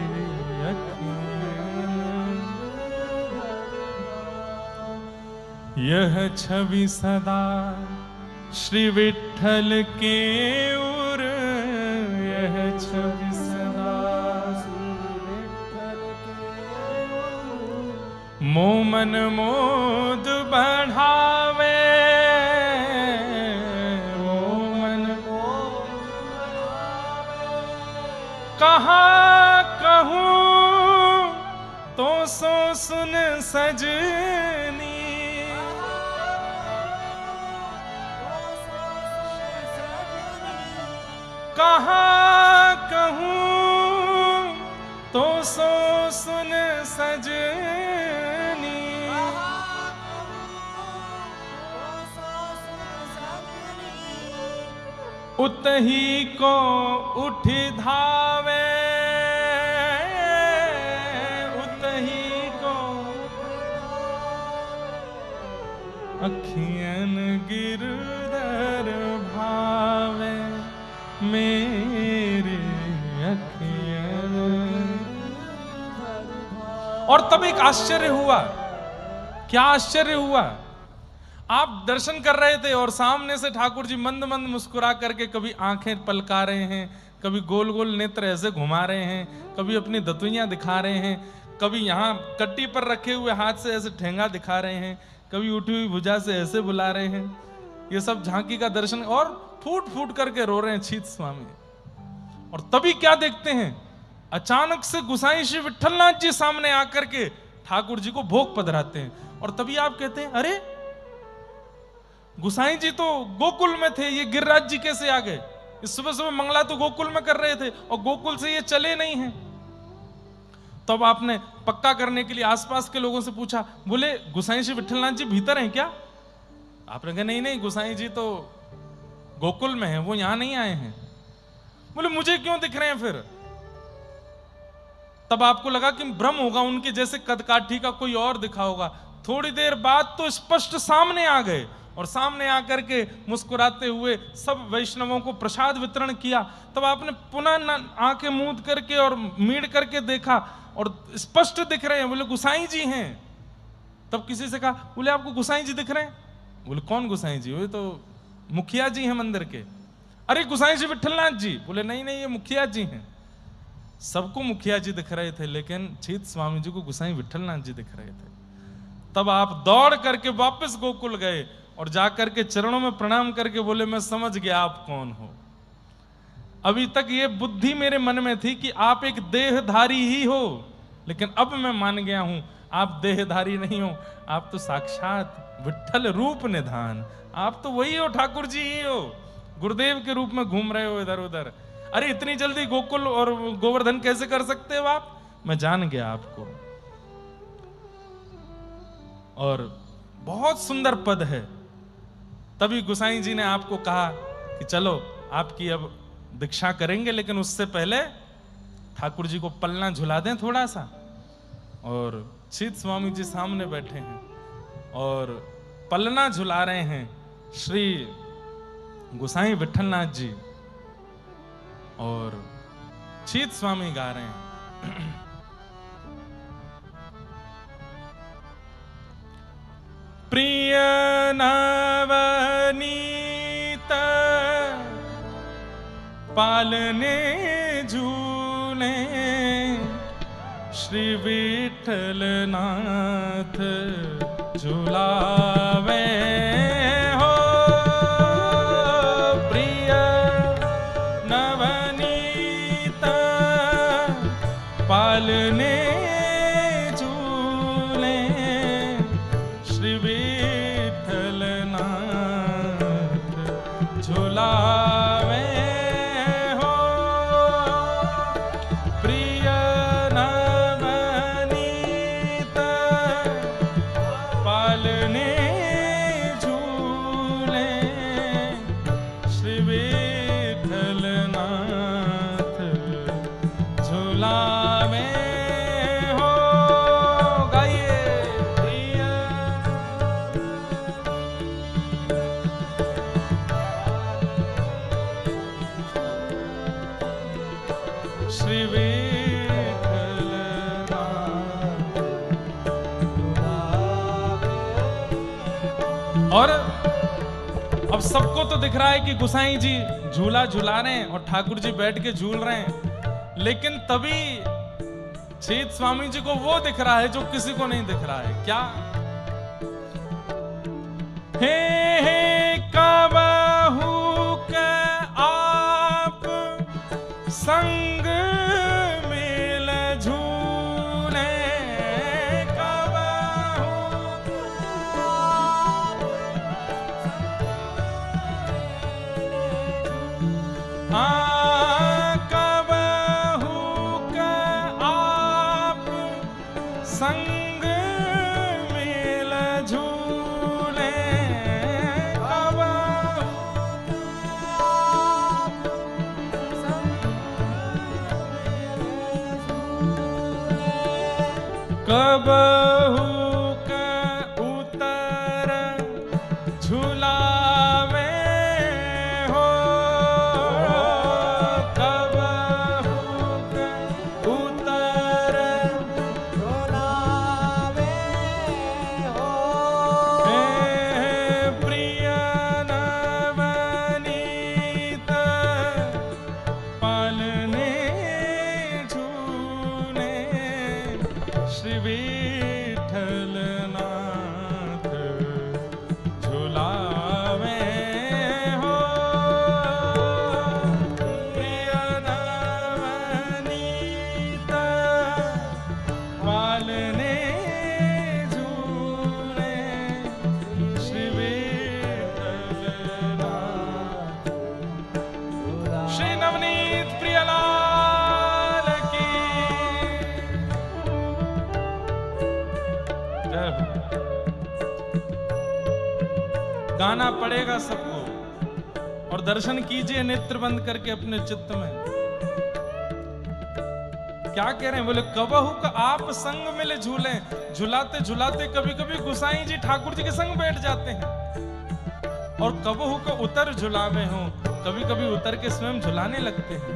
अखियन। यह छवि सदा श्री विठ्ठल के उर, यह छवि सदा मोमन मोद बढ़ावे, मोमन कहाँ कहूँ तो सो सुन सजनी, कहाँ कहूँ तो सो सुन सजनी, उतही को उठ धावे, उतही को अखियन गिरधर भावे मेरे अखियन। और तब एक आश्चर्य हुआ। क्या आश्चर्य हुआ? आप दर्शन कर रहे थे और सामने से ठाकुर जी मंद मंद मुस्कुरा करके कभी आंखें पलका रहे हैं, कभी गोल गोल नेत्र ऐसे घुमा रहे हैं, कभी अपनी दतुइयां दिखा रहे हैं, कभी यहाँ कट्टी पर रखे हुए हाथ से ऐसे ठेंगा दिखा रहे हैं, कभी उठी हुई भुजा से ऐसे बुला रहे हैं। ये सब झांकी का दर्शन, और फूट फूट करके रो रहे हैं चीत स्वामी। और तभी क्या देखते हैं, अचानक से गुसाई श्री विठ्ठलनाथ जी सामने आकर के ठाकुर जी को भोग पधराते हैं। और तभी आप कहते हैं, अरे गुसाई जी तो गोकुल में थे, ये गिरिराज जी कैसे आ गए? इस सुबह सुबह मंगला तो गोकुल में कर रहे थे और गोकुल से ये चले नहीं हैं। तब आपने पक्का करने के लिए आसपास के लोगों से पूछा, बोले गुसाई श्री विठ्ठलनाथ जी भीतर हैं क्या? आपने कहा नहीं नहीं, गुसाई जी तो गोकुल में हैं, वो यहां नहीं आए हैं। बोले मुझे क्यों दिख रहे हैं फिर? तब आपको लगा कि भ्रम होगा, उनके जैसे कदकाठी का कोई और दिखा होगा। थोड़ी देर बाद तो स्पष्ट सामने आ गए और सामने आकर के मुस्कुराते हुए सब वैष्णवों को प्रसाद वितरण किया। तब आपने पुनः आंखें मूंद करके और मीड़ करके देखा और स्पष्ट दिख रहे हैं, बोले गुसाई जी हैं। तब किसी से कहा, बोले आपको गुसाई जी दिख रहे हैं? बोले कौन गुसाई जी? वो तो मुखिया जी हैं मंदिर के। अरे गुसाई जी विठ्ठलनाथ जी? बोले नहीं नहीं, ये मुखिया जी हैं। सबको मुखिया जी दिख रहे थे, लेकिन चीत स्वामी जी को गुसाई विठ्ठलनाथ जी दिख रहे थे। तब आप दौड़ करके वापस गोकुल गए और जाकर के चरणों में प्रणाम करके बोले मैं समझ गया आप कौन हो। अभी तक ये बुद्धि मेरे मन में थी कि आप एक देहधारी ही हो, लेकिन अब मैं मान गया हूं आप देहधारी नहीं हो, आप तो साक्षात विठ्ठल रूप निधान, आप तो वही हो, ठाकुर जी ही हो, गुरुदेव के रूप में घूम रहे हो इधर उधर। अरे इतनी जल्दी गोकुल और गोवर्धन कैसे कर सकते हो आप? मैं जान गया आपको। और बहुत सुंदर पद है। तभी गोसाई जी ने आपको कहा कि चलो आपकी अब दीक्षा करेंगे, लेकिन उससे पहले ठाकुर जी को पलना झुला दें थोड़ा सा। और शीत स्वामी जी सामने बैठे हैं और पलना झुला रहे हैं श्री गोसाई विठलनाथ जी, और शीत स्वामी गा रहे हैं प्रिय नवनीत पालने झूले श्री विठल नाथ झुलावे हो। प्रिय नवनीत पालने झूले श्री विठल नाथ झुलावे हो। प्रिय नवनीत पालने झूले श्री विठल नाथ झुलावे हो। गाइए प्रिय श्री विठल नाथ। और अब सबको तो दिख रहा है कि गोसाई जी झूला झूला रहे हैं और ठाकुर जी बैठ के झूल रहे हैं, लेकिन तभी शीत स्वामी जी को वो दिख रहा है जो किसी को नहीं दिख रहा है। क्या? हे कबहू के आप संग मिल झूले, कबहू के आप संग मिल झूले, कबहू के उतर झुलावे हो। कबहू के उतर झुलावे हो। हे प्रिय नवनीत पालने झूले श्री विठल नाथ झुलावे हो। प्रिय नवनीत पालने झूले श्री विठल नाथ। श्री नवनीत प्रियलाल की जय हो। गाना पड़ेगा सबको और दर्शन कीजिए नेत्र बंद करके अपने चित्त में। क्या कह रहे हैं? बोले कबहू का आप संग मिले झूले। झुलाते झुलाते कभी कभी गोसाई जी ठाकुर जी के संग बैठ जाते हैं, और कबहू का उतर झुलावे हो, कभी कभी उतर के स्वयं झुलाने लगते हैं।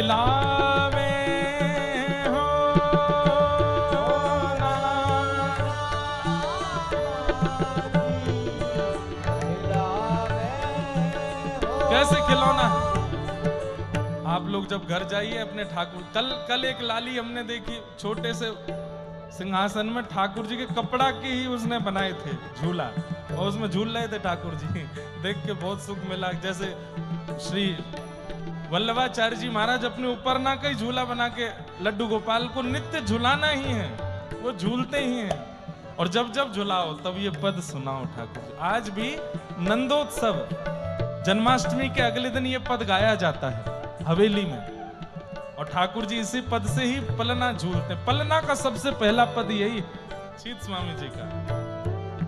खिलावे हो कैसे खिलौना है। आप लोग जब घर जाइए अपने ठाकुर, कल एक लाली हमने देखी, छोटे से सिंहासन में ठाकुर जी के कपड़ा के ही उसने बनाए थे झूला, और उसमें झूल रहे थे ठाकुर जी। देख के बहुत सुख मिला। जैसे श्री वल्लभाचार्य जी महाराज अपने ऊपर ना कहीं झूला बना के लड्डू गोपाल को नित्य झुलाना ही है, वो झूलते ही हैं। और जब जब झुलाओ तब ये पद सुनाओ ठाकुर जी। आज भी नंदोत्सव जन्माष्टमी के अगले दिन ये पद गाया जाता है हवेली में, और ठाकुर जी इसी पद से ही पलना झूलते। पलना का सबसे पहला पद यही है शीत स्वामी जी का।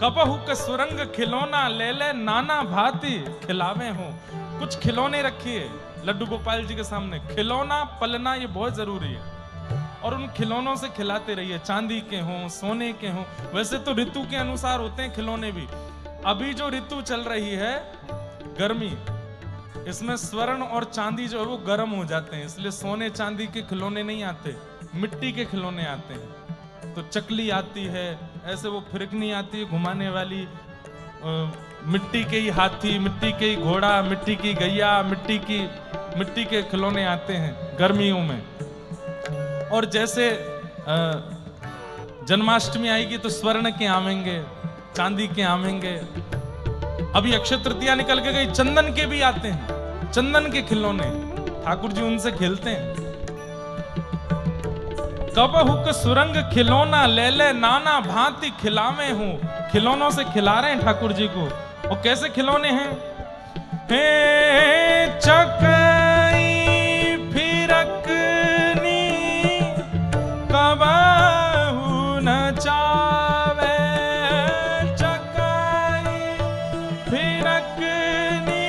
कबहू के सुरंग खिलौना ले ले नाना भांति खिलावे हो। कुछ खिलौने रखिए लड्डू गोपाल जी के सामने। खिलौना पलना ये बहुत जरूरी है, और उन खिलौनों से खिलाते रहिए, चांदी के हों सोने के हों। वैसे तो ऋतु के अनुसार होते हैं खिलौने भी। अभी जो ऋतु चल रही है गर्मी, इसमें स्वर्ण और चांदी जो है वो गर्म हो जाते हैं, इसलिए सोने चांदी के खिलौने नहीं आते, मिट्टी के खिलौने आते हैं। तो चकली आती है, ऐसे वो फिरकनी आती है घुमाने वाली, मिट्टी के ही हाथी, मिट्टी के ही घोड़ा, मिट्टी की गैया, मिट्टी के खिलौने आते हैं गर्मियों में। और जैसे जन्माष्टमी आएगी तो स्वर्ण के आवेंगे, चांदी के आवेंगे। अभी अक्षय तृतीया निकल के गई, चंदन के भी आते हैं, चंदन के खिलौने ठाकुर जी उनसे खेलते हैं। कबहू के सुरंग खिलौना ले ले नाना भांति खिलावे हूं। खिलौनों से खिला रहे हैं ठाकुर जी को। और कैसे खिलौने हैं? हे चकई फिरकनी कबहू न चावे। चकई फिरकनी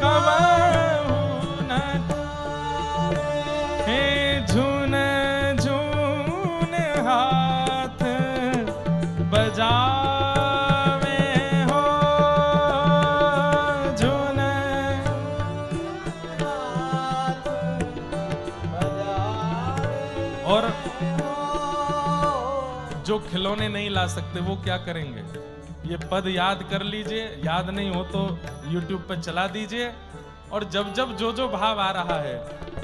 कबहू न हे झून झून हाथ बजावे हो। झून और जो खिलौने नहीं ला सकते वो क्या करेंगे? ये पद याद कर लीजिए, याद नहीं हो तो YouTube पर चला दीजिए। और जब जब जो जो भाव आ रहा है,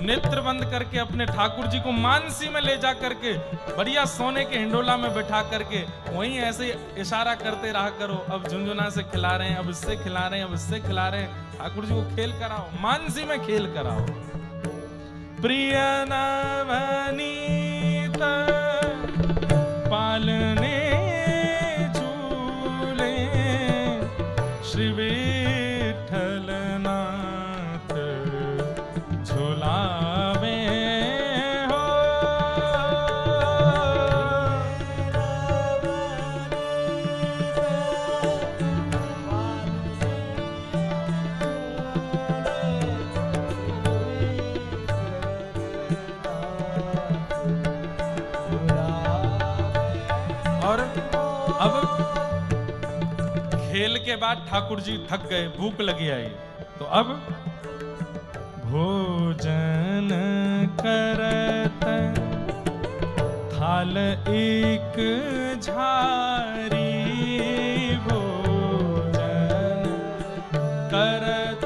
नेत्र बंद करके अपने ठाकुर जी को मानसी में ले जा करके बढ़िया सोने के हिंडोला में बैठा करके वहीं ऐसे इशारा करते रहा करो। अब झुनझुना से खिला रहे हैं, अब इससे खिला रहे हैं, अब इससे खिला रहे हैं। ठाकुर जी को खेल कराओ, मानसी में खेल कराओ। प्रिय नवनीत पालने झूले श्री विठ्ठल नाथ झुलावे हो। और अब खेल के बाद ठाकुर जी थक गए, भूख लगी आई, तो अब भोजन करत थाल एक झारी। भोजन करत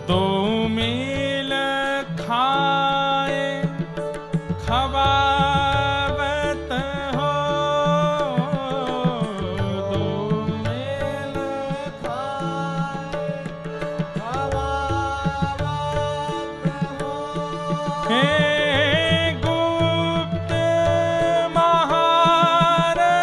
दो मील खाए खवावत हो। दो मील खाए खवावत हो। हे गुप्त महारथी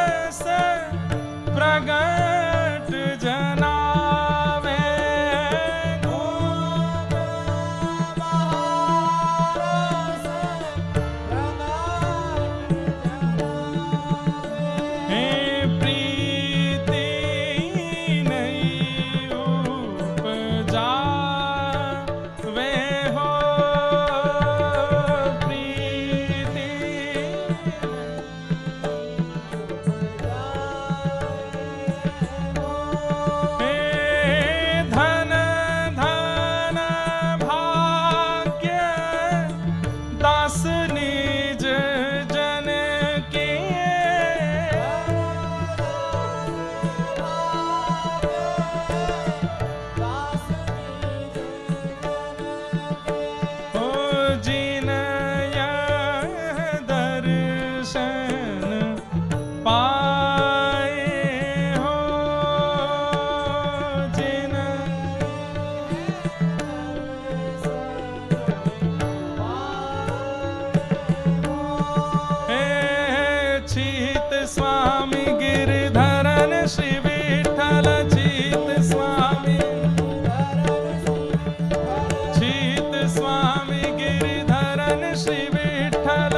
स्वामी गिरधरन श्री विठ्ठल चीत स्वामी गिरधरन श्री विठ्ठल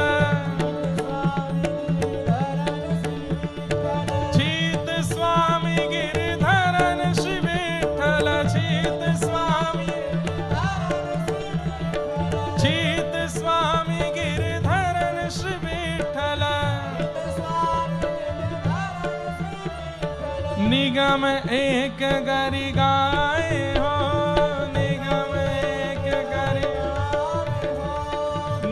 चीत स्वामी गिरधरन श्री विठ्ठल चीत स्वामी गिरधरन श्री विठ्ठल निगम एक गरि गाए हो निगम एक गरि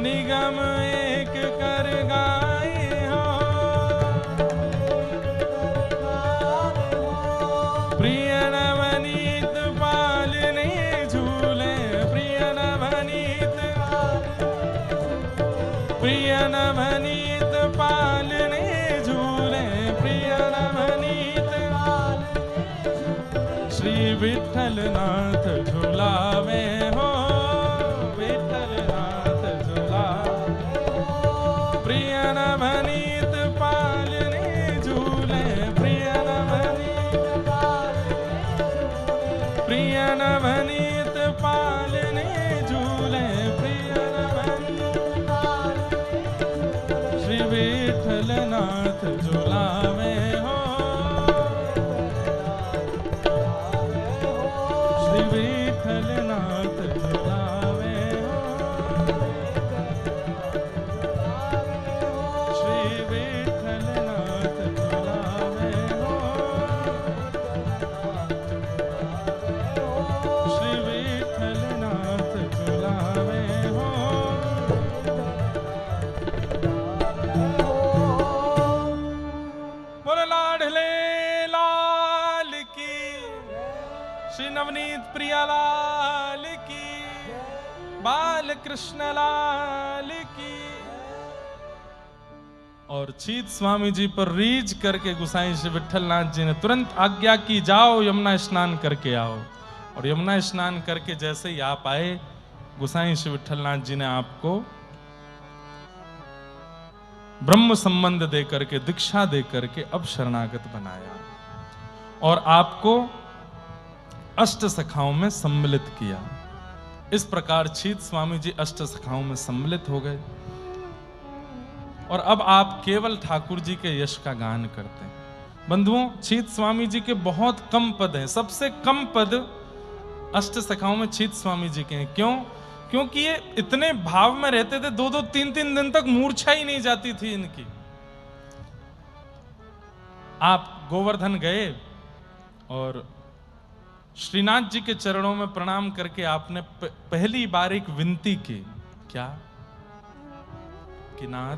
निगम एक कर गाए हो प्रिय नवनीत पालने झूले प्रिय नवनीत पालने झूले प्रिय नवनीत श्री विठ्ठल नाथ झुलावे हो विठ्ठल नाथ झुलावे प्रिय नवनीत पालने झूले प्रिय नवनीत पालने झूले प्रिय श्री विठ्ठल नाथ झुलावे हो श्री विठ्ठल नाथ झुलावे हो श्री विठ्ठल नाथ झुलावे हो श्री विठ्ठल नाथ झुलावे हो बोल लाडले लाल की श्री नवनीत प्रिया लाल की बाल कृष्ण लाल की। और चीत स्वामी जी पर रीझ करके गोसाई श्री विठ्ठलनाथ जी ने तुरंत आज्ञा की जाओ यमुना स्नान करके आओ। और यमुना स्नान करके जैसे ही आप आए गोसाई श्री विठ्ठलनाथ जी ने आपको ब्रह्म संबंध दे करके दीक्षा दे करके अब शरणागत बनाया और आपको अष्ट सखाओं में सम्मिलित किया। इस प्रकार चीत स्वामी जी अष्ट सखाओं में सम्मिलित हो गए और अब आप केवल ठाकुर जी के यश का गान करते हैं। बंधुओं, चीत स्वामी जी के बहुत कम पद हैं, सबसे कम पद अष्ट सखाओं में चीत स्वामी जी के हैं। क्यों? क्योंकि ये इतने भाव में रहते थे, 2-2, 3-3 दिन तक मूर्छा ही नहीं जाती थी इनकी। आप गोवर्धन गए और श्रीनाथ जी के चरणों में प्रणाम करके आपने पहली बार एक विनती की। क्या? कि नाथ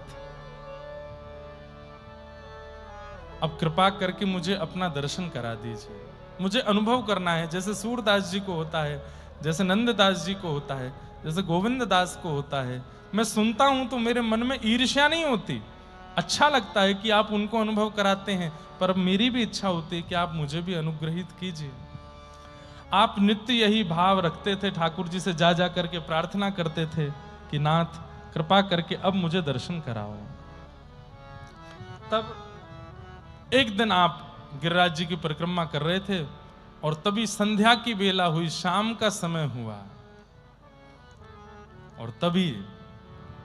अब कृपा करके मुझे अपना दर्शन करा दीजिए, मुझे अनुभव करना है जैसे सूरदास जी को होता है, जैसे नंददास जी को होता है, जैसे गोविंद दास को होता है। मैं सुनता हूं तो मेरे मन में ईर्ष्या नहीं होती, अच्छा लगता है कि आप उनको अनुभव कराते हैं, पर मेरी भी इच्छा होती है कि आप मुझे भी अनुग्रहित कीजिए। आप नित्य यही भाव रखते थे, ठाकुर जी से जा जा करके प्रार्थना करते थे कि नाथ कृपा करके अब मुझे दर्शन कराओ। तब एक दिन आप गिरिराज जी की परिक्रमा कर रहे थे और तभी संध्या की बेला हुई, शाम का समय हुआ और तभी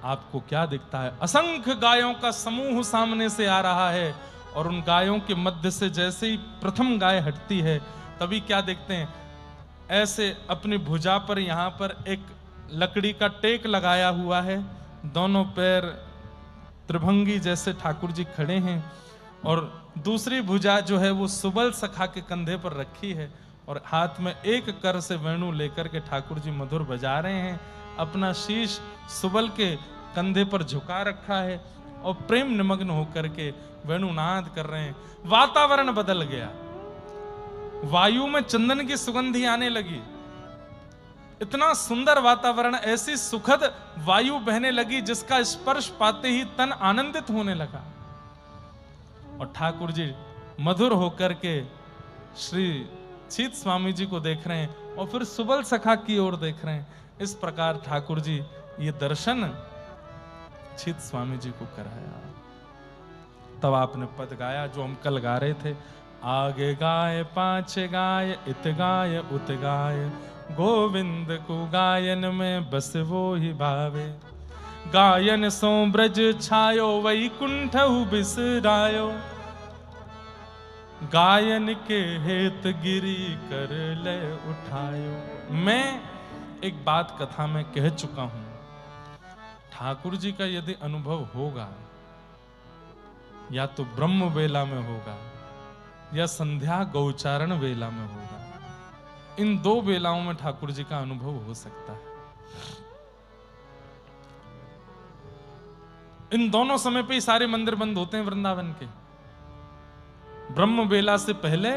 आपको क्या दिखता है? असंख्य गायों का समूह सामने से आ रहा है और उन गायों के मध्य से जैसे ही प्रथम गाय हटती है तभी क्या देखते हैं? ऐसे अपनी भुजा पर यहां पर एक लकड़ी का टेक लगाया हुआ है, दोनों पैर त्रिभंगी जैसे ठाकुर जी खड़े हैं और दूसरी भुजा जो है वो सुबल सखा के कंधे पर रखी है और हाथ में एक कर से वेणु लेकर के ठाकुर जी मधुर बजा रहे हैं। अपना शीश सुबल के कंधे पर झुका रखा है और प्रेम निमग्न होकर के वेणुनाद कर रहे हैं। वातावरण बदल गया, वायु में चंदन की सुगंधी आने लगी, इतना सुंदर वातावरण, ऐसी सुखद वायु बहने लगी जिसका स्पर्श पाते ही तन आनंदित होने लगा और ठाकुर जी मधुर होकर के श्री चीत स्वामी जी को देख रहे हैं और फिर सुबल सखा की ओर देख रहे हैं। इस प्रकार ठाकुर जी ये दर्शन चीत स्वामी जी को कराया। तब आपने पद गाया जो हम कल गा रहे थे। आगे गाय पाछे गाय, इत गाय उत गाय, गोविंद को गायन में बस वो ही भावे। गायन सो ब्रज छायो, वैकुंठ बिसरायो, गायन के हेत गिरी कर ले उठायो। मैं एक बात कथा में कह चुका हूं, ठाकुर जी का यदि अनुभव होगा या तो ब्रह्म वेला में होगा या संध्या गौचारण वेला में होगा। इन दो वेलाओं में ठाकुर जी का अनुभव हो सकता है। इन दोनों समय पे ही सारे मंदिर बंद होते हैं वृंदावन के, ब्रह्म वेला से पहले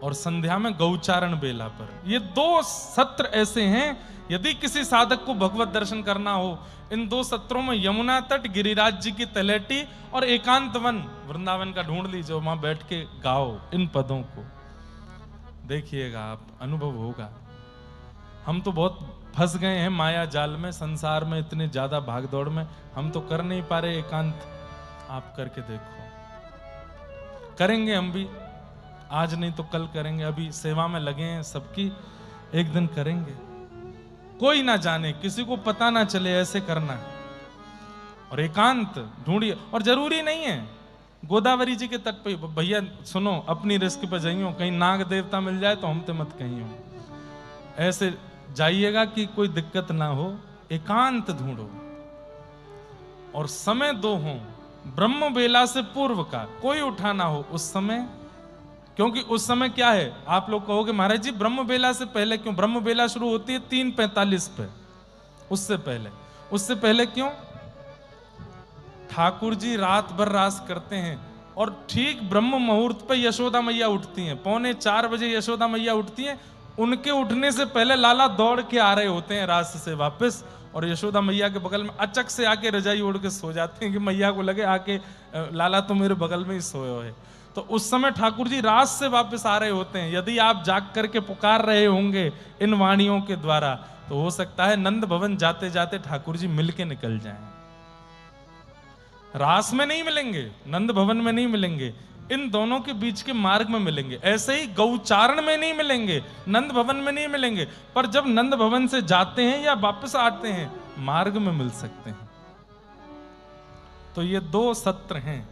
और संध्या में गौचारण वेला पर। ये दो सत्र ऐसे हैं, यदि किसी साधक को भगवत दर्शन करना हो, इन दो सत्रों में यमुना तट, गिरिराज जी की तलहटी और एकांत वन वृंदावन का ढूंढ लीजिए, वहां बैठ के गाओ इन पदों को, देखिएगा आप, अनुभव होगा। हम तो बहुत फंस गए हैं माया जाल में, संसार में इतने ज्यादा भागदौड़ में, हम तो कर नहीं पा रहे एकांत। आप करके देखो, करेंगे हम भी, आज नहीं तो कल करेंगे। अभी सेवा में लगे हैं सबकी, एक दिन करेंगे, कोई ना जाने, किसी को पता ना चले, ऐसे करना है। और एकांत ढूंढिए, और जरूरी नहीं है गोदावरी जी के तट पे, भैया सुनो अपनी रिस्क पे जाइयो, कहीं नाग देवता मिल जाए तो हमते मत कहियो, ऐसे जाइएगा कि कोई दिक्कत ना हो। एकांत ढूंढो और समय दो हो, ब्रह्म बेला से पूर्व का कोई उठाना हो उस समय, क्योंकि उस समय क्या है, आप लोग कहोगे महाराज जी ब्रह्म बेला से पहले क्यों? ब्रह्म बेला शुरू होती है 3:45 पे, उससे पहले क्यों? ठाकुर जी रात भर रास करते हैं और ठीक ब्रह्म मुहूर्त पे यशोदा मैया उठती हैं, 3:45 बजे यशोदा मैया उठती हैं। उनके उठने से पहले लाला दौड़ के आ रहे होते हैं रास से वापस, और यशोदा मैया के बगल में अचक से आके रजाई ओढ़ के सो जाते हैं कि मैया को लगे आके लाला तो मेरे बगल में ही सोए हुए। तो उस समय ठाकुर जी रात से वापस आ रहे होते हैं। यदि आप जाग करके पुकार रहे होंगे इन वाणियों के द्वारा, तो हो सकता है नंद भवन जाते जाते ठाकुर जी मिल के निकल जाएं। रास में नहीं मिलेंगे, नंद भवन में नहीं मिलेंगे, इन दोनों के बीच के मार्ग में मिलेंगे। ऐसे ही गौचारण में नहीं मिलेंगे, नंद भवन में नहीं मिलेंगे, पर जब नंद भवन से जाते हैं या वापस आते हैं मार्ग में मिल सकते हैं। तो ये दो सत्र हैं,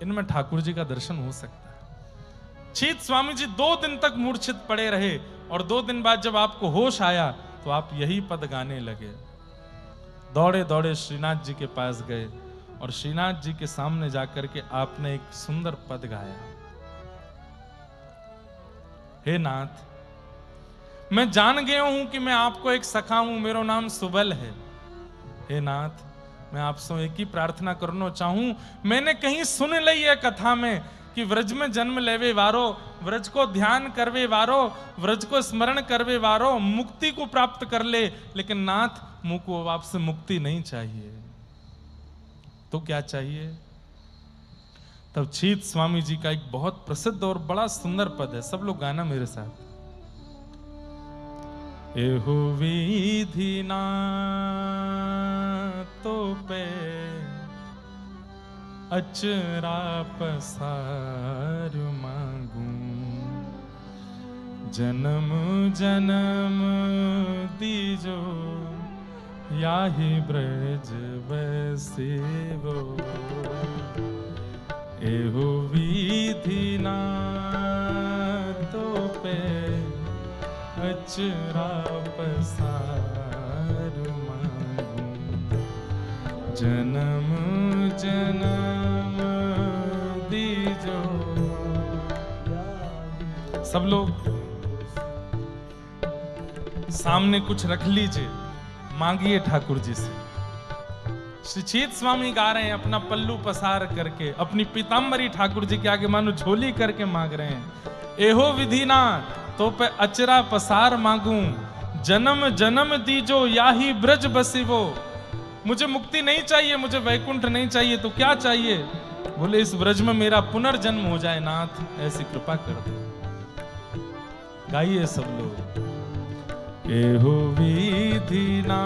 इनमें ठाकुर जी का दर्शन हो सकता है। छीत स्वामी जी 2 दिन तक मूर्छित पड़े रहे और 2 दिन बाद जब आपको होश आया तो आप यही पद गाने लगे। दौड़े दौड़े श्रीनाथ जी के पास गए और श्रीनाथ जी के सामने जाकर के आपने एक सुंदर पद गाया। हे नाथ, मैं जान गया हूं कि मैं आपको एक सखा हूं, मेरा नाम सुबल है। हे नाथ, मैं आपसे एक ही प्रार्थना करना चाहूं, मैंने कहीं सुन ली है कथा में कि व्रज में जन्म लेवे वारो, व्रज को ध्यान करवे वारो, व्रज को स्मरण करवे वारो मुक्ति को प्राप्त कर ले। लेकिन नाथ, मुझको आपसे मुक्ति नहीं चाहिए, तो क्या चाहिए? तब छीत स्वामी जी का एक बहुत प्रसिद्ध और बड़ा सुंदर पद है, सब लोग गाना मेरे साथ। एहु विधि ना तो पे अचरा पसार मांगू, जन्म जन्म दीजो याहि ब्रज बसेवो। एहु विधि ना तो पे अचरा पसार मांगू, जन्म जन्म दीजो। सब लोग सामने कुछ रख लीजिए, मांगिए ठाकुर जी से। श्री छीत स्वामी गा रहे हैं अपना पल्लू पसार करके, अपनी पीताम्बरी ठाकुर जी के आगे मानो झोली करके मांग रहे हैं। एहो विधि ना तो पे अचरा पसार मांगू, जन्म जन्म दीजो याही ब्रज बसिवो। मुझे मुक्ति नहीं चाहिए, मुझे वैकुंठ नहीं चाहिए, तो क्या चाहिए? बोले इस ब्रज में मेरा पुनर्जन्म हो जाए नाथ, ऐसी कृपा कर दो। गाइए सब लोग। एहो विधि ना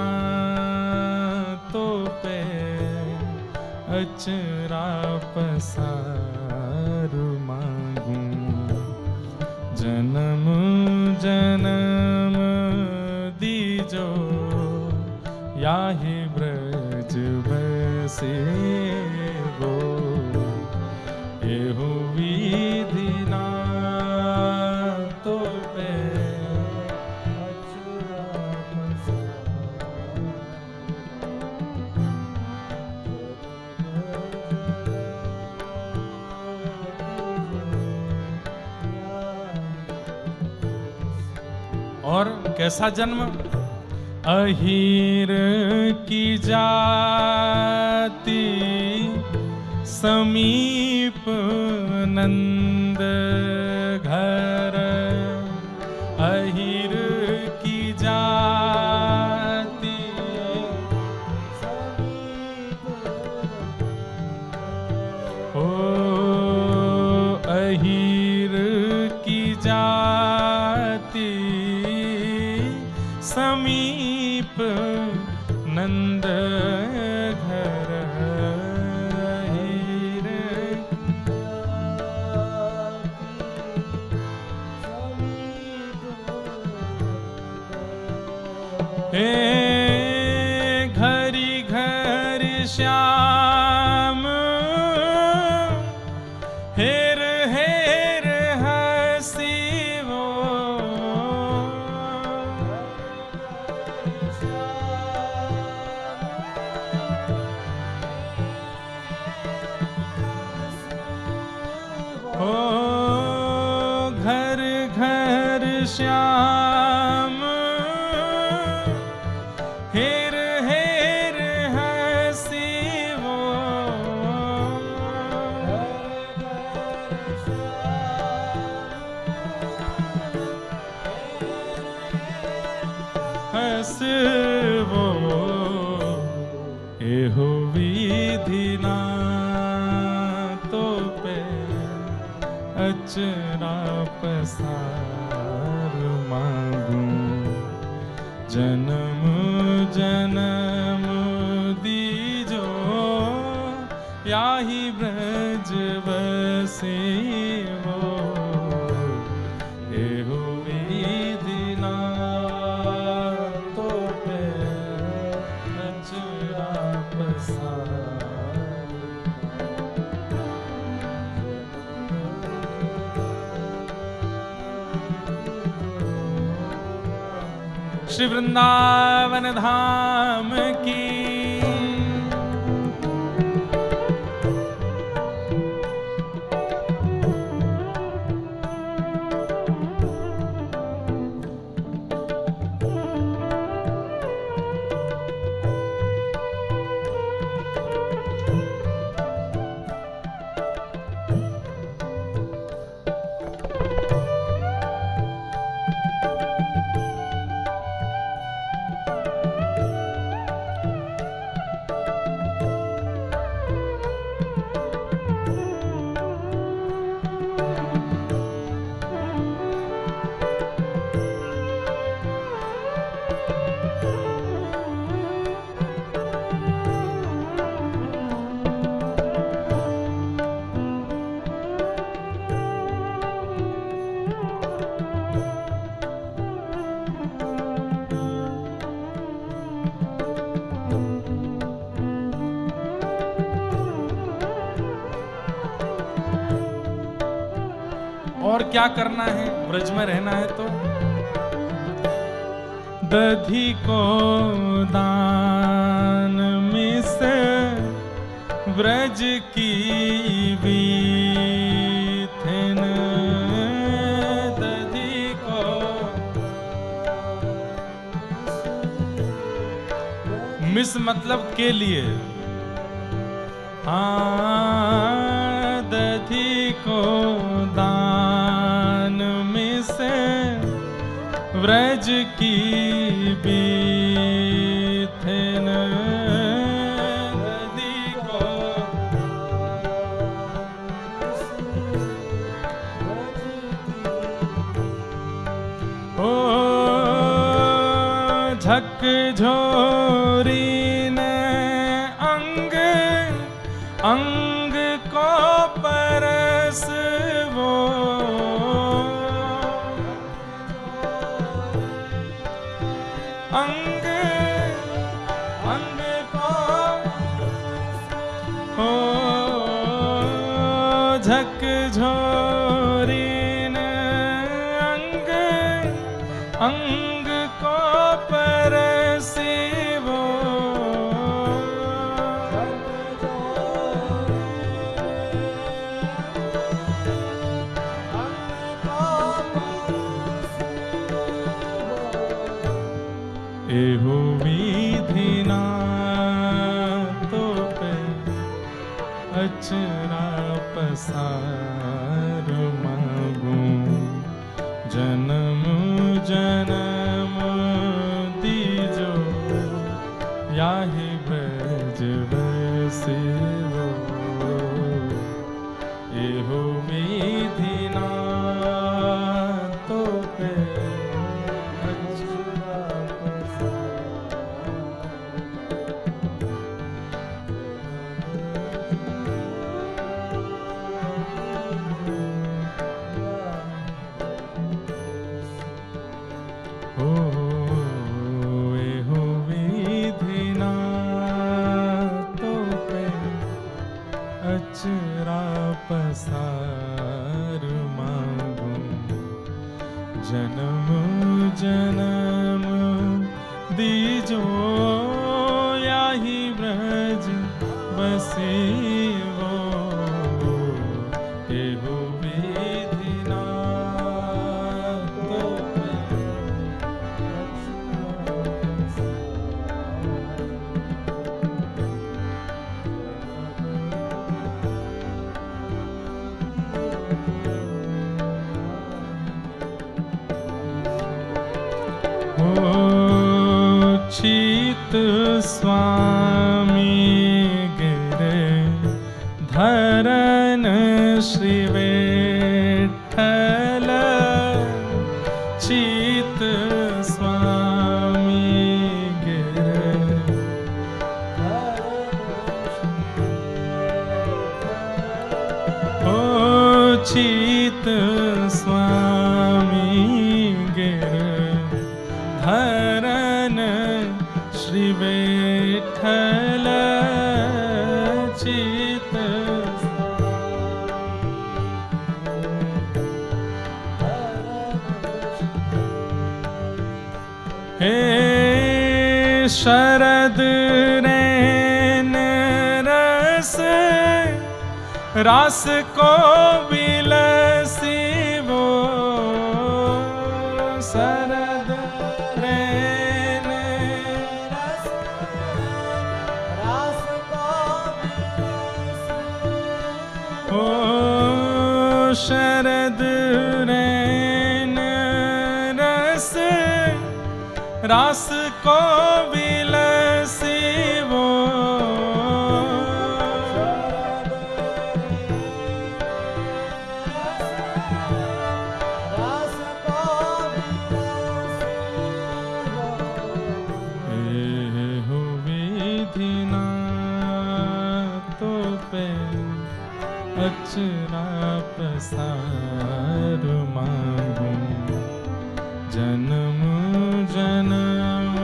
तो पे अचरा पसार मांगूं। जन्म जन्म दीजो याहि ब्रज बसे गो। एहु विधि ना तो पे और कैसा जन्म? अहीर की जाति समीप नंद घर। अहीर की जाति ओ अहीर की जाति समीप नंद घर। हे घरी घरी श्याम हेर हेर हसी वो। ओ घर घर श्याम हेर हेर हसी वो। हस वो एहो विधि ना तो पे अचरा पसार मांगूं। जन्म जन्म दीजो याहि ब्रज बसे वो। एहो विधि ना तो पे अचरा पसार। श्री वृंदावन धाम की और क्या करना है? ब्रज में रहना है तो दधि को दान मिस ब्रज की बीथिन। दधि को मिस मतलब के लिए। हाँ दधि को दान मिस व्रज की बीथिन। दधि को ओ झक झोरी न अंग अंग को परस वो, अंग अंग को हो झकझोरी न अंग अंग को परसी वो, एहो विधि ना तो पे अचरा पसार मागूं, जन्म जन्म दीजो याहि ब्रज बसे वो, एहो विधि ना तो पे अचरा पसार मांगूं, जन्म जन्म दीजो याहि ब्रज बसी वो, एहो विधि ना तो चित स्वामी गिरे धरन श्री विठ्ठल, चित स्वामी गिरे ओ चित स्वामी गिरे धरन श्री विठ्ठल, चित हे शरद नैन रस रास को विलसी वो, शरद नैन ओ शरद नैन रस रास को विलसी वो, एहो विधि ना तो पे अचरा पसार मांगूं, जन्म जन्म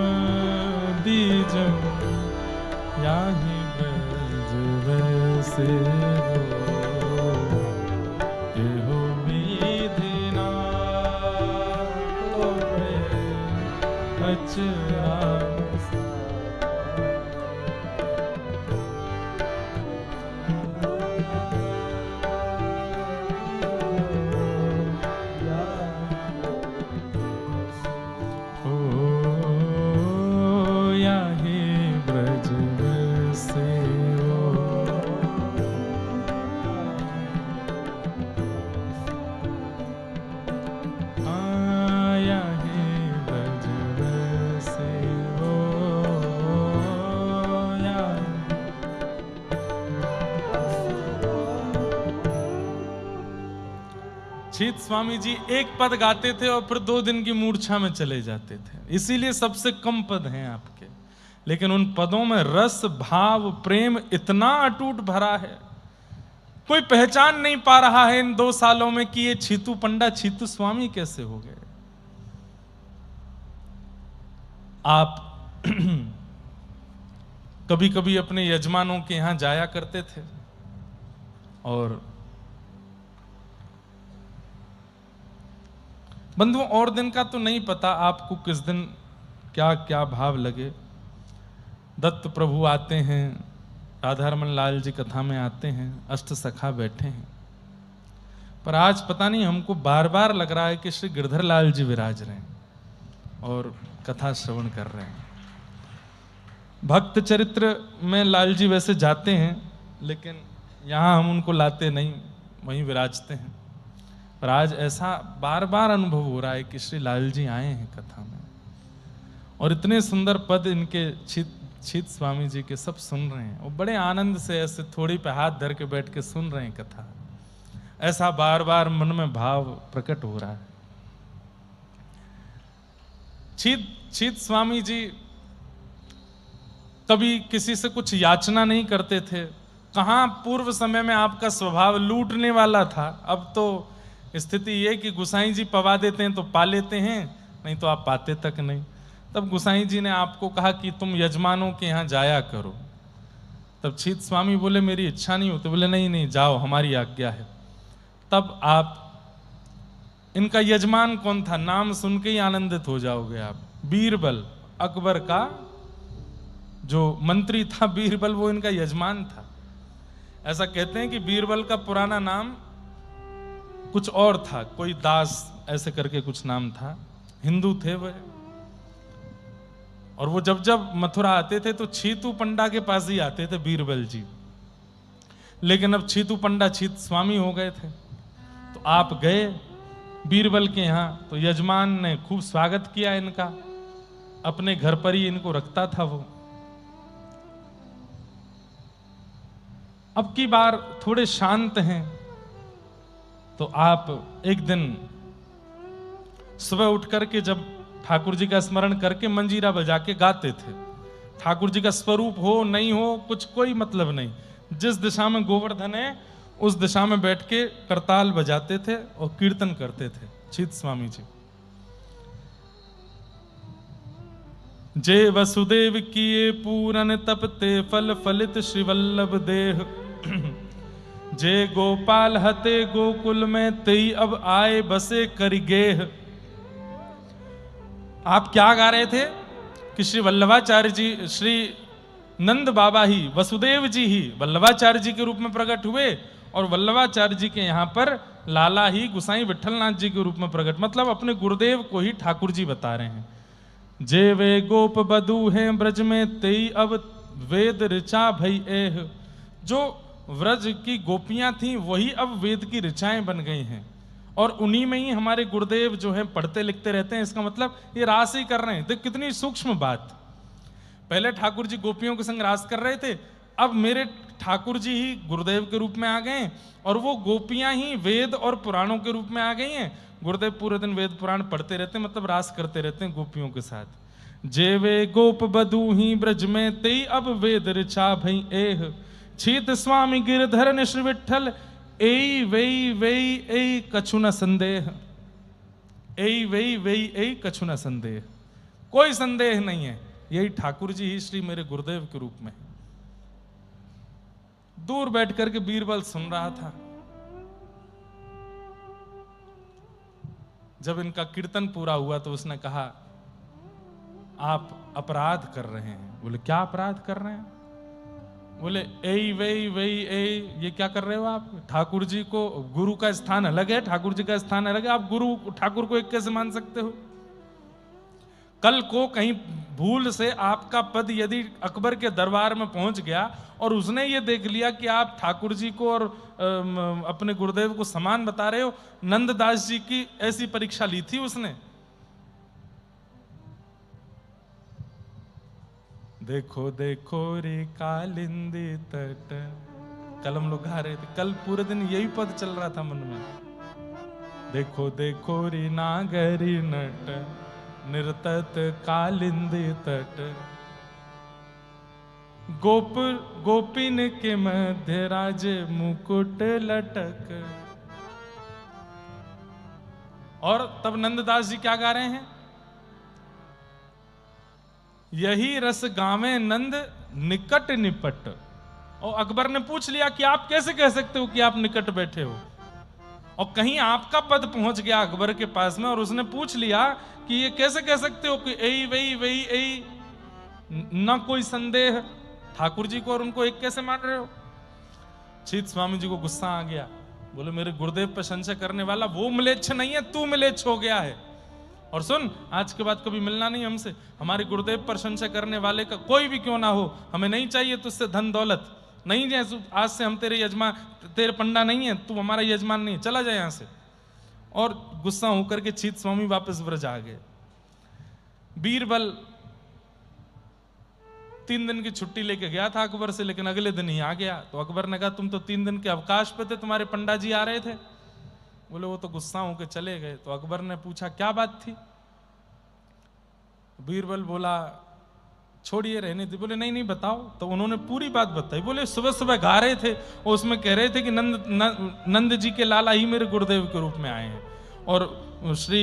दीजो याहि ब्रज बसे वो, एहो विधि ना तो पे अचरा चित स्वामी जी एक पद गाते थे और फिर 2 दिन की मूर्छा में चले जाते थे, इसीलिए सबसे कम पद हैं आपके। लेकिन उन पदों में रस, भाव, प्रेम इतना अटूट भरा है, कोई पहचान नहीं पा रहा है इन 2 सालों में कि ये छीतू पंडा छीतू स्वामी कैसे हो गए। आप कभी कभी अपने यजमानों के यहां जाया करते थे और बंधुओं, और दिन का तो नहीं पता आपको किस दिन क्या क्या भाव लगे। दत्त प्रभु आते हैं, राधारमन लाल जी कथा में आते हैं, अष्ट सखा बैठे हैं, पर आज पता नहीं हमको बार बार लग रहा है कि श्री गिरधर लाल जी विराज रहे हैं और कथा श्रवण कर रहे हैं। भक्त चरित्र में लाल जी वैसे जाते हैं, लेकिन यहाँ हम उनको लाते नहीं, वहीं विराजते हैं। पर आज ऐसा बार बार अनुभव हो रहा है कि श्री लाल जी आए हैं कथा में और इतने सुंदर पद इनके छीत स्वामी जी के सब सुन रहे हैं और बड़े आनंद से ऐसे थोड़ी पे हाथ धर के बैठ के सुन रहे हैं कथा। ऐसा बार बार मन में भाव प्रकट हो रहा है। छीत स्वामी जी कभी किसी से कुछ याचना नहीं करते थे। कहां पूर्व समय में आपका स्वभाव लूटने वाला था, अब तो स्थिति ये कि गुसाई जी पवा देते हैं तो पा लेते हैं, नहीं तो आप पाते तक नहीं। तब गुसाई जी ने आपको कहा कि तुम यजमानों के यहाँ जाया करो। तब छीत स्वामी बोले मेरी इच्छा नहीं होती। बोले नहीं नहीं जाओ, हमारी आज्ञा है। तब आप, इनका यजमान कौन था, नाम सुन के ही आनंदित हो जाओगे आप। बीरबल, अकबर का जो मंत्री था बीरबल, वो इनका यजमान था। ऐसा कहते हैं कि बीरबल का पुराना नाम कुछ और था, कोई दास ऐसे करके कुछ नाम था, हिंदू थे वह। और वो जब जब मथुरा आते थे तो छीतू पंडा के पास ही आते थे बीरबल जी। लेकिन अब छीतू पंडा छीत स्वामी हो गए थे, तो आप गए बीरबल के यहाँ, तो यजमान ने खूब स्वागत किया इनका, अपने घर पर ही इनको रखता था वो। अब की बार थोड़े शांत हैं, तो आप एक दिन सुबह उठ करके जब ठाकुर जी का स्मरण करके मंजीरा बजा के गाते थे। ठाकुर जी का स्वरूप हो नहीं हो कुछ कोई मतलब नहीं, जिस दिशा में गोवर्धन है उस दिशा में बैठ के करताल बजाते थे और कीर्तन करते थे छीत स्वामी जी। जे वसुदेव किए पूरन तपते फल फलित श्रीवल्लभ देह, जे गोपाल हते गोकुल में तेई अब आए बसे करिगेह। आप क्या गा रहे थे कि श्री वल्लभाचार्य जी, श्री नंद बाबा ही, वसुदेव जी ही वल्लभाचार्य जी के रूप में प्रकट हुए और वल्लभाचार्य जी के यहाँ पर लाला ही गुसाई विठलनाथ जी के रूप में प्रकट, मतलब अपने गुरुदेव को ही ठाकुर जी बता रहे हैं। जे वे गोप बधू हैं ब्रज में तेई अब वेद ऋचा भई एह। जो व्रज की गोपियां थी वही अब वेद की ऋचाएं बन गई हैं और उन्हीं में ही हमारे गुरुदेव जो है पढ़ते लिखते रहते हैं। इसका मतलब ये रास ही कर रहे हैं। देख कितनी सूक्ष्म बात। पहले ठाकुर जी गोपियों के संग रास कर रहे थे, अब मेरे ठाकुर जी ही गुरुदेव के रूप में आ गए हैं और वो गोपियां ही वेद और पुराणों के रूप में आ गई हैं। गुरुदेव पूरे दिन वेद पुराण पढ़ते रहते हैं, मतलब रास करते रहते हैं गोपियों के साथ। जे वे गोप बधू ही ब्रज में तेई अब वेद ऋचा भई एह। छीत स्वामी गिरधर ने श्री विठल एई वेई वेई एई कछु न संदेह। एई वेई वेई एई कछु न संदेह, कोई संदेह नहीं है, यही ठाकुर जी ही श्री मेरे गुरुदेव के रूप में। दूर बैठ करके बीरबल सुन रहा था। जब इनका कीर्तन पूरा हुआ तो उसने कहा आप अपराध कर रहे हैं। बोले क्या अपराध कर रहे हैं? बोले एई वेई वेई एई, ये क्या कर रहे हो आप? ठाकुर जी को, गुरु का स्थान अलग है, ठाकुर जी का स्थान अलग है, आप गुरु ठाकुर को एक कैसे मान सकते हो? कल को कहीं भूल से आपका पद यदि अकबर के दरबार में पहुंच गया और उसने ये देख लिया कि आप ठाकुर जी को और अपने गुरुदेव को समान बता रहे हो, नंददास जी की ऐसी परीक्षा ली थी उसने। देखो देखो रे कालिंदी तट, कल हम लोग गा रहे थे, कल पूरे दिन यही पद चल रहा था मन में। देखो देखो रे नागरी नट, निर्तत कालिंदी तट। गोपिन के मध्य राजे मुकुट लटक। और तब नंददास जी क्या गा रहे हैं? यही रस गावे नंद निकट निपट। और अकबर ने पूछ लिया कि आप कैसे कह सकते हो कि आप निकट बैठे हो? और कहीं आपका पद पहुंच गया अकबर के पास में और उसने पूछ लिया कि ये कैसे कह सकते हो कि एई वही वही एई, न कोई संदेह। ठाकुर जी को और उनको एक कैसे मान रहे हो? चीत स्वामी जी को गुस्सा आ गया। बोले मेरे गुरुदेव पर संशय करने वाला वो मिलेच्छ नहीं है, तू मिलेच्छ हो गया है। और सुन, आज के बाद कभी मिलना नहीं हमसे। हमारे गुरुदेव पर संशय करने वाले का कोई भी क्यों ना हो, हमें नहीं चाहिए तुझसे धन दौलत। नहीं जाए, आज से हम तेरे यजमान, तेरे पंडा नहीं है, तू हमारा यजमान नहीं है, चला जाए यहां से। और गुस्सा होकर के चीत स्वामी वापस ब्रज आ गए। बीरबल 3 दिन की छुट्टी लेके गया था अकबर से, लेकिन अगले दिन ही आ गया। तो अकबर ने कहा तुम तो 3 दिन के अवकाश पे थे, तुम्हारे पंडा जी आ रहे थे। बोले वो तो गुस्सा होकर चले गए। तो अकबर ने पूछा क्या बात थी? बीरबल बोला छोड़िए रहने दी। बोले नहीं नहीं बताओ। तो उन्होंने पूरी बात बताई। बोले सुबह सुबह गा रहे थे और उसमें कह रहे थे कि नंद जी के लाला ही मेरे गुरुदेव के रूप में आए हैं और श्री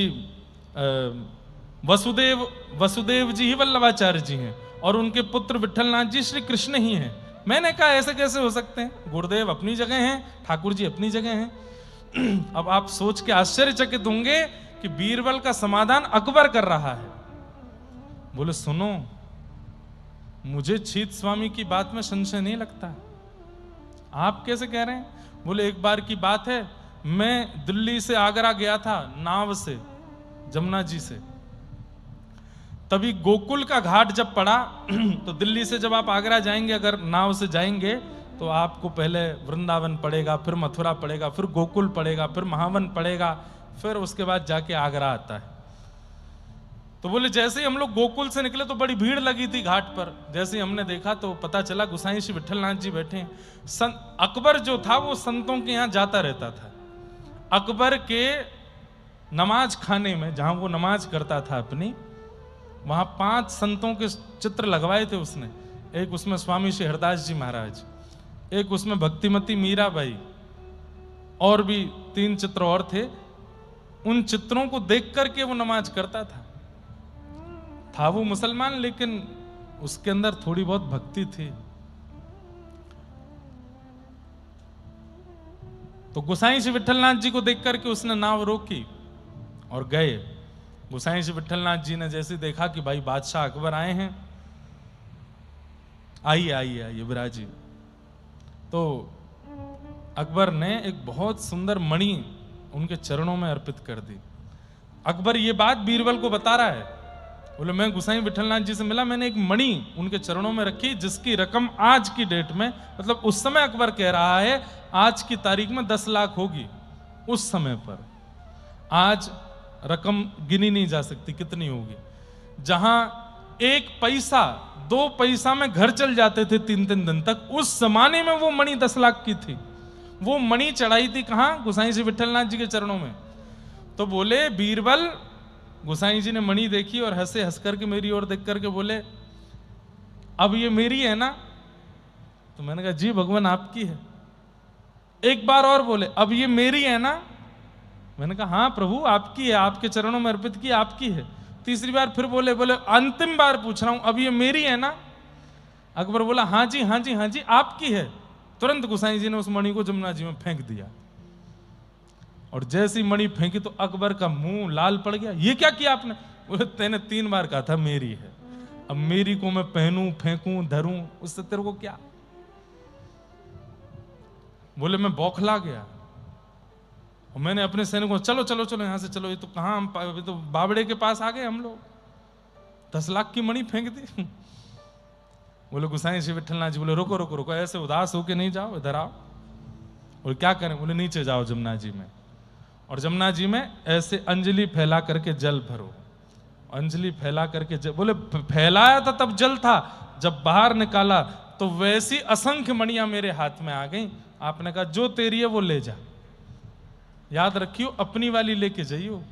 वसुदेव जी ही वल्लभाचार्य जी हैं और उनके पुत्र विठलनाथ जी श्री कृष्ण ही हैं। मैंने कहा ऐसे कैसे हो सकते हैं? गुरुदेव अपनी जगह हैं, ठाकुर जी अपनी जगह हैं। अब आप सोच के आश्चर्यचकित होंगे कि बीरबल का समाधान अकबर कर रहा है। बोले सुनो, मुझे चीत स्वामी की बात में संशय नहीं लगता। आप कैसे कह रहे हैं? बोले एक बार की बात है, मैं दिल्ली से आगरा गया था नाव से, जमुना जी से। तभी गोकुल का घाट जब पड़ा तो दिल्ली से जब आप आगरा जाएंगे अगर नाव से जाएंगे तो आपको पहले वृंदावन पड़ेगा, फिर मथुरा पड़ेगा, फिर गोकुल पड़ेगा, फिर महावन पड़ेगा, फिर उसके बाद जाके आगरा आता है। तो बोले जैसे ही हम लोग गोकुल से निकले तो बड़ी भीड़ लगी थी घाट पर। जैसे ही हमने देखा तो पता चला गुसाई श्री विठलनाथ जी बैठे हैं। अकबर जो था वो संतों के यहाँ जाता रहता था। अकबर के नमाज खाने में जहां वो नमाज करता था अपनी, वहां 5 संतों के चित्र लगवाए थे उसने। एक उसमें स्वामी श्री हरदास जी महाराज, एक उसमें भक्तिमती मीराबाई, और भी 3 चित्र और थे। उन चित्रों को देख करके वो नमाज करता था वो मुसलमान, लेकिन उसके अंदर थोड़ी बहुत भक्ति थी। तो गोसाई श्री विठलनाथ जी को देख करके उसने नाव रोकी और गए। गोसाई श्री विठलनाथ जी ने जैसे देखा कि भाई बादशाह अकबर आए हैं, आइए आइए आइए विराजिए। तो अकबर ने एक बहुत सुंदर मणि उनके चरणों में अर्पित कर दी। अकबर ये बात बीरबल को बता रहा है। बोले मैं गोसाई विठलनाथ जी से मिला, मैंने एक मणि उनके चरणों में रखी जिसकी रकम आज की डेट में, मतलब उस समय अकबर कह रहा है आज की तारीख में 10 लाख होगी। उस समय पर आज रकम गिनी नहीं जा सकती कितनी होगी। जहां 1 पैसा 2 पैसा में घर चल जाते थे 3-3 दिन तक, उस जमाने में वो मणि 10 लाख की थी। वो मणि चढ़ाई थी कहां? गोसाई श्री विठलनाथ जी के चरणों में। तो बोले बीरबल, गोसाई जी ने मणि देखी और हंसे, हंस करके मेरी ओर देख करके बोले अब ये मेरी है ना? तो मैंने कहा जी भगवान आपकी है। एक बार और बोले अब ये मेरी है ना? मैंने कहा हाँ प्रभु आपकी है, आपके चरणों में अर्पित की, आपकी है। तीसरी बार फिर बोले अंतिम बार पूछ रहा हूं अब ये मेरी है ना? अकबर बोला हाँ जी हाँ जी हाँ जी आपकी है। तुरंत गोसाई जी ने उस मणि को जमुना जी में फेंक दिया। और जैसी मणि फेंकी तो अकबर का मुंह लाल पड़ गया। ये क्या किया आपने? बोले तेने 3 बार कहा था मेरी है, अब मेरी को मैं पहनूं, फेंकूं, धरूं, उससे तेरे को क्या? बोले मैं बौखला गया और मैंने अपने सैनिकों चलो चलो चलो यहां से चलो, ये तो कहां हम तो बावड़े के पास आ गए हम लोग, 10 लाख की मणि फेंक दी। बोले गोसाई श्री विठलनाथ जी बोले रोको रोको रोको, ऐसे उदास होके नहीं जाओ, इधर आओ। बोले क्या करें? बोले नीचे जाओ जमुना जी में, और जमुना जी में ऐसे अंजलि फैला करके जल भरो। अंजलि फैला करके बोले फैलाया था तब जल था, जब बाहर निकाला तो वैसी असंख्य मणियां मेरे हाथ में आ गई। आपने कहा जो तेरी है वो ले जा, याद रखियो अपनी वाली लेके जाइयो,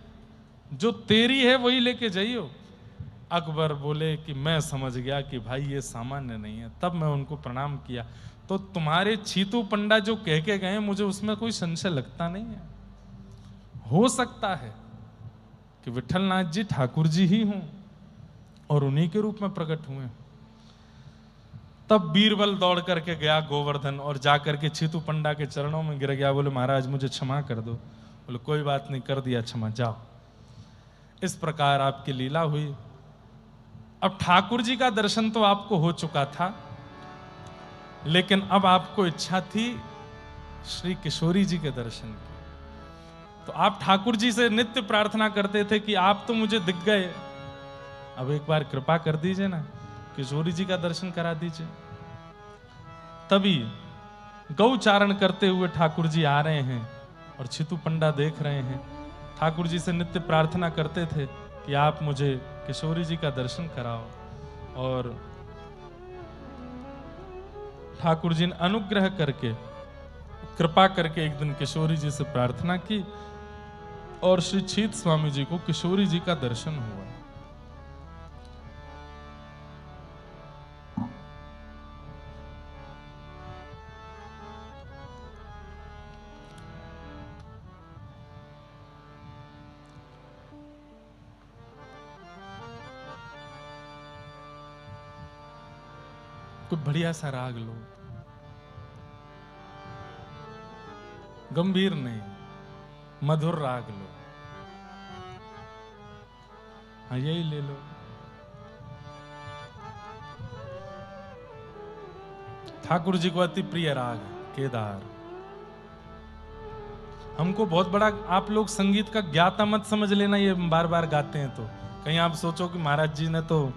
जो तेरी है वही लेके जाइयो। अकबर बोले कि मैं समझ गया कि भाई ये सामान्य नहीं है। तब मैं उनको प्रणाम किया। तो तुम्हारे छीतू पंडा जो कह के गए, मुझे उसमें कोई संशय लगता नहीं है। हो सकता है कि विठलनाथ जी ठाकुर जी ही हों और उन्हीं के रूप में प्रकट हुए। तब बीरबल दौड़ करके गया गोवर्धन और जाकर के छीतू पंडा के चरणों में गिर गया। बोले महाराज मुझे क्षमा कर दो। बोले कोई बात नहीं, कर दिया क्षमा, जाओ। इस प्रकार आपकी लीला हुई। अब ठाकुर जी का दर्शन तो आपको हो चुका था, लेकिन अब आपको इच्छा थी श्री किशोरी जी के दर्शन की। तो आप ठाकुर जी से नित्य प्रार्थना करते थे कि आप तो मुझे दिख गए, अब एक बार कृपा कर दीजिए ना, किशोरी जी का दर्शन करा दीजिए। तभी गौचारण करते हुए ठाकुर जी आ रहे हैं और छीतू पंडा देख रहे हैं। ठाकुर जी से नित्य प्रार्थना करते थे कि आप मुझे किशोरी जी का दर्शन कराओ। और ठाकुर जी ने अनुग्रह करके, कृपा करके एक दिन किशोरी जी से प्रार्थना की और श्री छीत स्वामी जी को किशोरी जी का दर्शन हुआ। कोई बढ़िया सा राग लो, गंभीर नहीं, मधुर राग लो। हाँ यही ले लो। ठाकुर जी को अति प्रिय राग केदार। हमको बहुत बड़ा, आप लोग संगीत का ज्ञाता मत समझ लेना, ये बार बार गाते हैं तो कहीं आप सोचो कि महाराज जी ने तो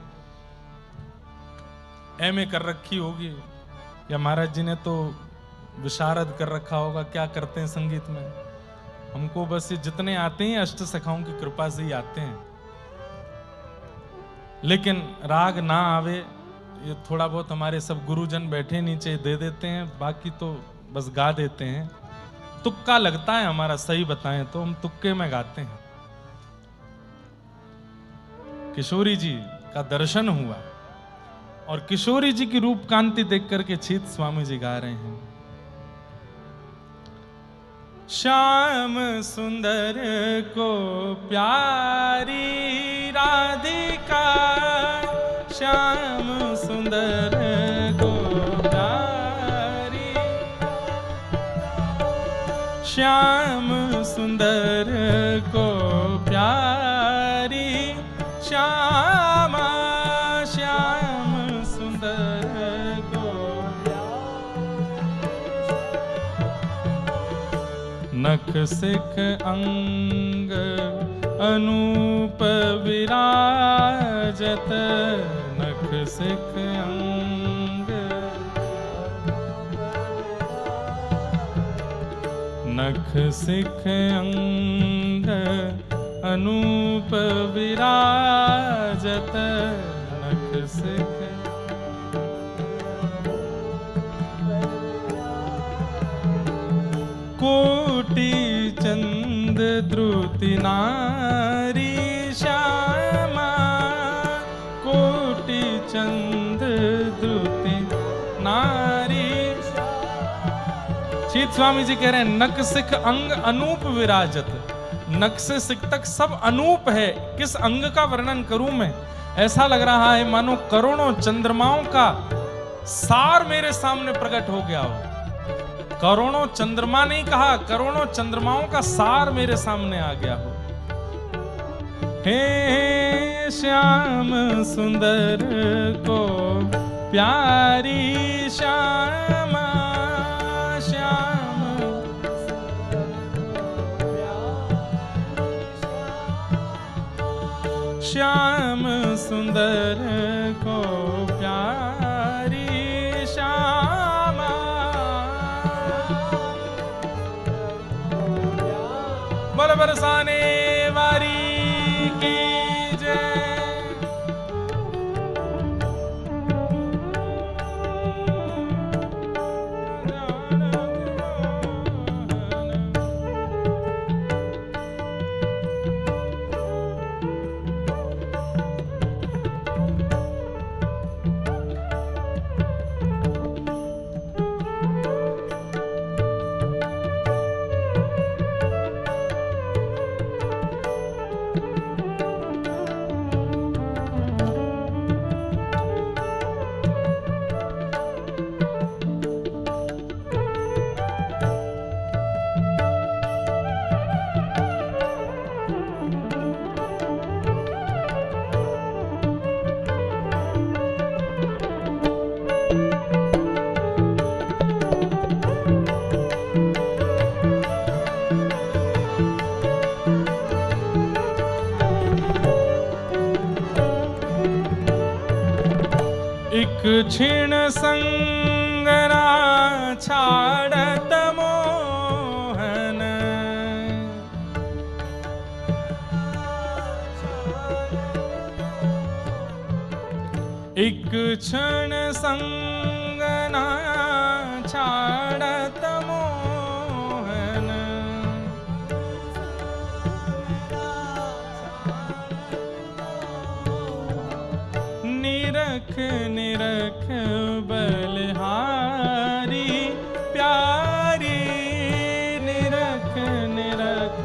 एमए कर रखी होगी या महाराज जी ने तो विशारद कर रखा होगा, क्या करते हैं संगीत में। हमको बस ये जितने आते हैं अष्ट सखाओं की कृपा से ही आते हैं। लेकिन राग ना आवे, ये थोड़ा बहुत हमारे सब गुरुजन बैठे नीचे दे देते हैं, बाकी तो बस गा देते हैं। तुक्का लगता है हमारा, सही बताएं तो हम तुक्के में गाते हैं। किशोरी जी का दर्शन हुआ और किशोरी जी की रूप कांति देख करके छीत स्वामी जी गा रहे हैं, श्याम सुंदर को प्यारी राधिका, श्याम सुंदर को प्यारी, श्याम सुंदर को प्यारी, श्यामा श्याम सुंदर को नख सिख अंग अनूप विराजत, नख सिख अंग, नख सिख अंग अनूप विराजत, नख सिख कोटि चंद द्रुति नारी, श्यामा कोटि चंद द्रुति नारी। छीत स्वामी जी कह रहे हैं नख सिख अंग अनूप विराजत, नख से सिख तक सब अनूप है। किस अंग का वर्णन करूं मैं, ऐसा लग रहा है मानो करोड़ों चंद्रमाओं का सार मेरे सामने प्रकट हो गया हो। करोड़ों चंद्रमा नहीं कहा, करोड़ों चंद्रमाओं का सार मेरे सामने आ गया हो। हे श्याम सुंदर को प्यारी, श्यामा श्याम, श्याम सुंदर को प्यारी, श्यामा बल बरसाने वारी की जय। क्षीण संगना छाड़त मोहन, एक क्षण संगना छाड़त मोहन, निरख निरख बलिहारी प्यारी, निरख निरख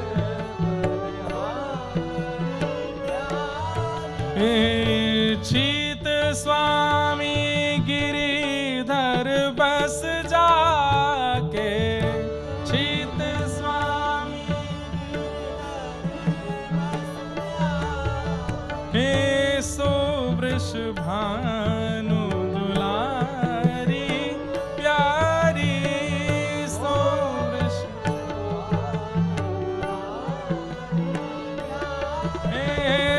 छीत स्वामी गिरिधर बस जाके, छीत स्वामी हे सो वृषभानु दुलारी प्यारी, सो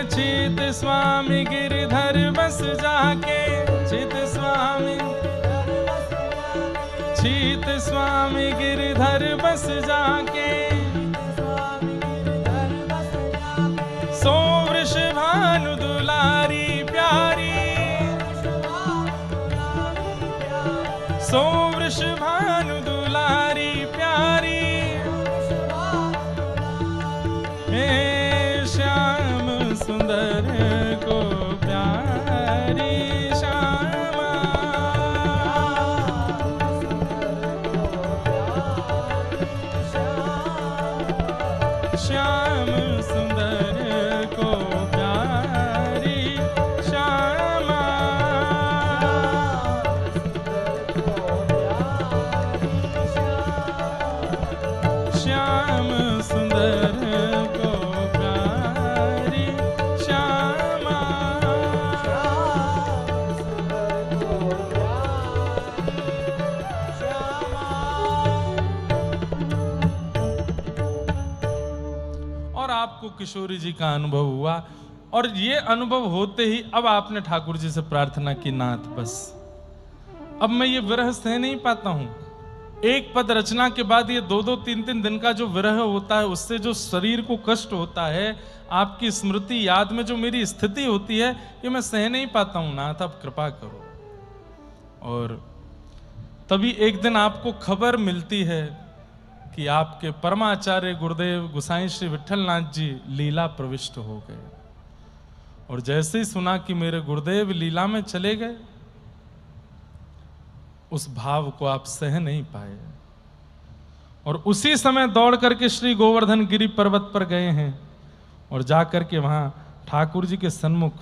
चित स्वामी गिरधर बस जाके, चित स्वामी गिरधर बस जाके, सो वृषभानु दुलारी प्यारी, सो वृषभानु दुलारी प्यारी, हे श्याम सुंदर को प्यारी श्यामा, श्याम सुंदर को प्यारी श्यामा, श्याम सुंदर को प्यारी श्यामा, और आपको किशोरी जी का अनुभव हुआ, और ये अनुभव होते ही अब आपने ठाकुर जी से प्रार्थना की, नाथ बस अब मैं ये विरह सह नहीं पाता हूं। एक पद रचना के बाद ये 2-2, 3-3 दिन का जो विरह होता है, उससे जो शरीर को कष्ट होता है, आपकी स्मृति याद में जो मेरी स्थिति होती है, ये मैं सह नहीं पाता हूं नाथ, अब कृपा करो। और तभी एक दिन आपको खबर मिलती है कि आपके परमाचार्य गुरुदेव गोसाई श्री विठलनाथ जी लीला प्रविष्ट हो गए। और जैसे ही सुना कि मेरे गुरुदेव लीला में चले गए, उस भाव को आप सह नहीं पाए, और उसी समय दौड़ करके श्री गोवर्धन गिरी पर्वत पर गए हैं, और जाकर के वहां ठाकुर जी के सन्मुख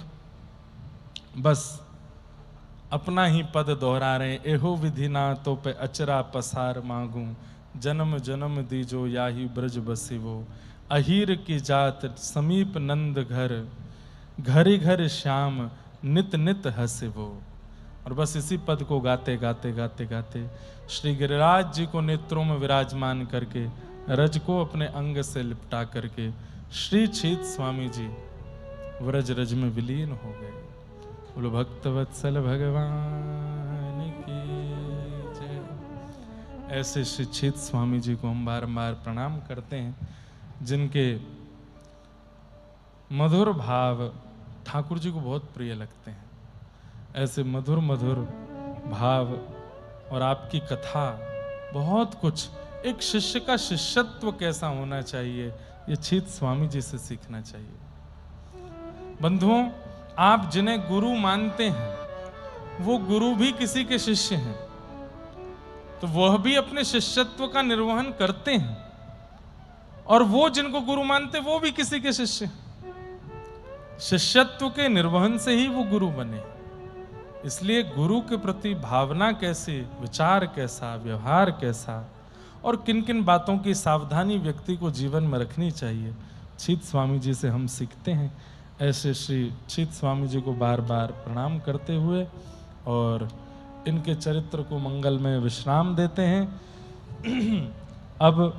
बस अपना ही पद दोहरा रहे हैं, एहो विधि ना तो पे अचरा पसार मांगू, जन्म जन्म दीजो याही ब्रज बसिवो, अहीर की जात समीप नंद घर, घरी घर श्याम नित नित हसिवो। और बस इसी पद को गाते गाते गाते गाते श्री गिरिराज जी को नेत्रों में विराजमान करके, रज को अपने अंग से लिपटा करके श्री छीत स्वामी जी व्रज रज में विलीन हो गए। बोलो भक्तवत्सल भगवान की जय। ऐसे श्री छीत स्वामी जी को हम बारंबार प्रणाम करते हैं, जिनके मधुर भाव ठाकुर जी को बहुत प्रिय लगते हैं। ऐसे मधुर मधुर भाव और आपकी कथा, बहुत कुछ, एक शिष्य का शिष्यत्व कैसा होना चाहिए, ये छीत स्वामी जी से सीखना चाहिए। बंधुओं, आप जिन्हें गुरु मानते हैं, वो गुरु भी किसी के शिष्य हैं, तो वह भी अपने शिष्यत्व का निर्वहन करते हैं, और वो जिनको गुरु मानते वो भी किसी के शिष्य हैं। शिष्यत्व के निर्वहन से ही वो गुरु बने। इसलिए गुरु के प्रति भावना कैसी, विचार कैसा, व्यवहार कैसा, और किन किन बातों की सावधानी व्यक्ति को जीवन में रखनी चाहिए, छीत स्वामी जी से हम सीखते हैं। ऐसे श्री छीत स्वामी जी को बार बार प्रणाम करते हुए और इनके चरित्र को मंगल में विश्राम देते हैं। अब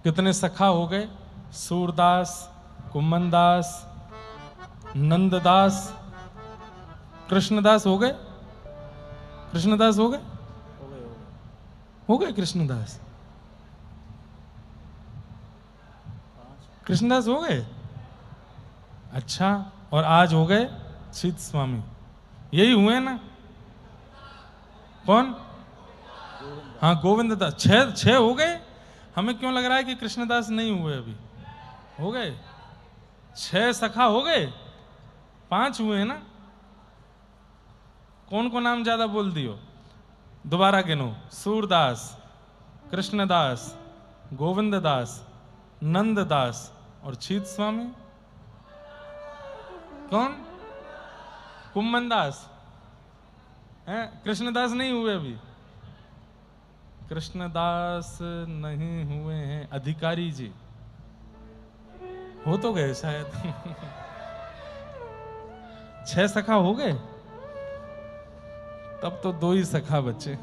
कितने सखा हो गए, सूरदास, कुम्मनदास, नंददास, कृष्णदास हो गए? कृष्णदास हो गए? हो गए हो गए कृष्णदास? 5 कृष्णदास हो गए? अच्छा, और आज हो गए शीत स्वामी। यही हुए ना? कौन? हाँ, गोविंद दास। छह हो गए। हमें क्यों लग रहा है कि कृष्णदास नहीं हुए अभी? हो गए। 6 सखा हो गए, 5 हुए हैं ना? कौन को नाम ज्यादा बोल दियो? दोबारा गिनो। सूरदास, कृष्णदास, गोविंददास, नंददास और छीत स्वामी। कौन? कुम्मनदास हैं? कृष्णदास नहीं हुए अभी। कृष्णदास नहीं हुए हैं। अधिकारी जी हो तो गए शायद। 6 सखा हो गए, तब तो 2 ही सखा बचे।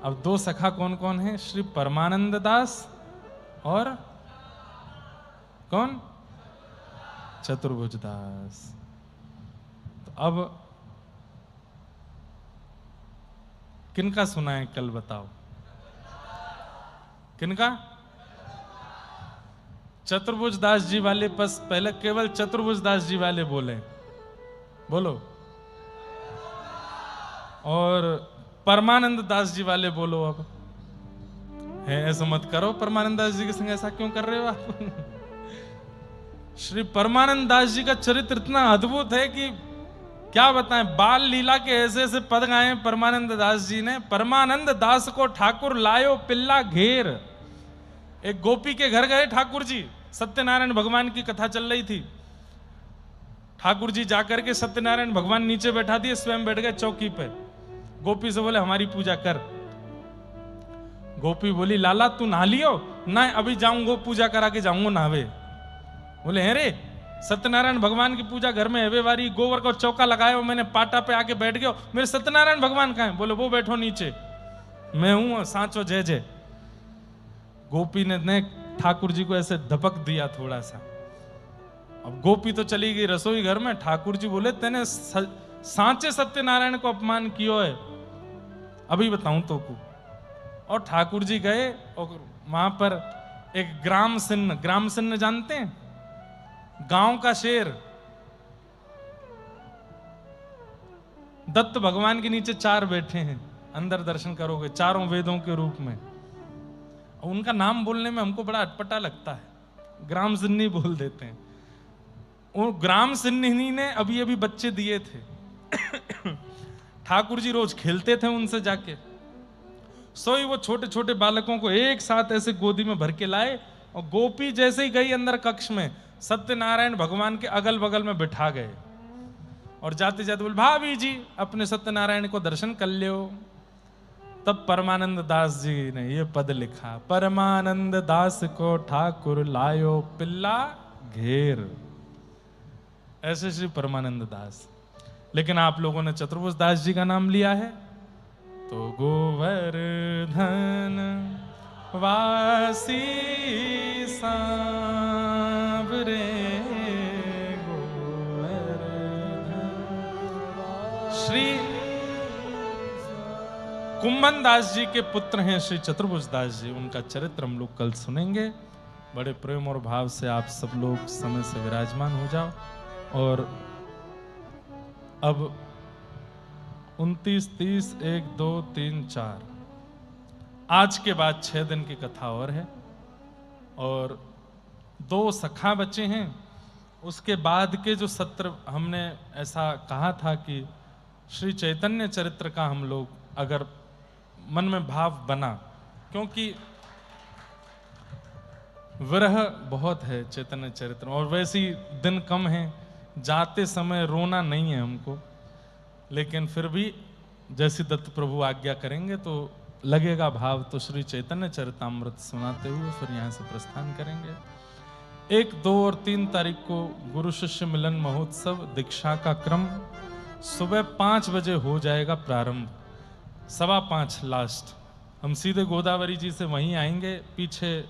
अब 2 सखा कौन कौन है? श्री परमानंद दास और कौन? चतुर्भुज दास। तो अब किनका सुना है कल बताओ? किनका? चतुर्भुज दास जी वाले। बस पहले केवल चतुर्भुज दास जी वाले बोले, बोलो। और परमानंद दास जी वाले बोलो। अब है, ऐसा मत करो। परमानंद दास जी के संग ऐसा क्यों कर रहे हो आप? श्री परमानंद दास जी का चरित्र इतना अद्भुत है कि क्या बताएं। बाल लीला के ऐसे ऐसे पद गाए परमानंद दास जी ने। परमानंद दास को ठाकुर लायो पिल्ला घेर। एक गोपी के घर गए ठाकुर जी, सत्यनारायण भगवान की कथा चल रही थी। ठाकुर जी जाकर के सत्यनारायण भगवान नीचे बैठा दिए, स्वयं बैठ गए चौकी पे। गोपी से बोले हमारी पूजा कर। गोपी बोली लाला तू नहा लियो? ना, अभी जाऊंगा पूजा करा के जाऊंगा नहावे। बोले हैं रे, सत्यनारायण भगवान की पूजा घर में हवे वारी, गोबर का चौका लगाया हो, मैंने पाटा पे आके बैठ गया। मेरे सत्यनारायण भगवान कहाँ है? बोले वो बैठो नीचे, मैं हूं सांचो जय जय। गोपी ने ठाकुर जी को ऐसे धपक दिया थोड़ा सा। अब गोपी तो चली गई रसोई घर में। ठाकुर जी बोले तेने सांचे सत्यनारायण को अपमान कियो है, अभी बताऊं तो को। और ठाकुर जी गए और वहां पर एक ग्राम सिन्न जानते हैं? गांव का शेर। दत्त भगवान के नीचे 4 बैठे हैं, अंदर दर्शन करोगे, चारों वेदों के रूप में। उनका नाम बोलने में हमको बड़ा अटपटा लगता है, ग्राम सिन्नी बोल देते हैं। वो ग्राम सिन्नी ने अभी अभी बच्चे दिए थे। ठाकुर जी रोज खेलते थे उनसे जाके। सोई वो छोटे छोटे बालकों को एक साथ ऐसे गोदी में भर के लाए, और गोपी जैसे ही गई अंदर कक्ष में, सत्यनारायण भगवान के अगल बगल में बिठा गए। और जाते जाते बोले भाभी जी अपने सत्यनारायण को दर्शन कर लियो। तब परमानंद दास जी ने ये पद लिखा, परमानंद दास को ठाकुर लायो पिल्ला घेर। ऐसे श्री परमानंद दास। लेकिन आप लोगों ने चतुर्भुज दास जी का नाम लिया है, तो गोवर्धन वासी सांवरे गोवर्धन। श्री कुम्भन दास जी के पुत्र हैं श्री चतुर्भुज दास जी। उनका चरित्र हम लोग कल सुनेंगे। बड़े प्रेम और भाव से आप सब लोग समय से विराजमान हो जाओ। और अब 29, 30, 1, 2, 3, 4 आज के बाद 6 दिन की कथा और है, और 2 सखा बचे हैं। उसके बाद के जो सत्र हमने ऐसा कहा था कि श्री चैतन्य चरित्र का हम लोग अगर मन में भाव बना, क्योंकि विरह बहुत है चैतन्य चरित्र, और वैसे ही दिन कम है, जाते समय रोना नहीं है हमको, लेकिन फिर भी जैसी दत्त प्रभु आज्ञा करेंगे तो लगेगा भाव। तो श्री चैतन्य चरितामृत सुनाते हुए फिर यहाँ से प्रस्थान करेंगे। 1, 2 और 3 तारीख को गुरु शिष्य मिलन महोत्सव दीक्षा का क्रम सुबह 5 बजे हो जाएगा प्रारंभ, 5:15 लास्ट। हम सीधे गोदावरी जी से वहीं आएंगे, पीछे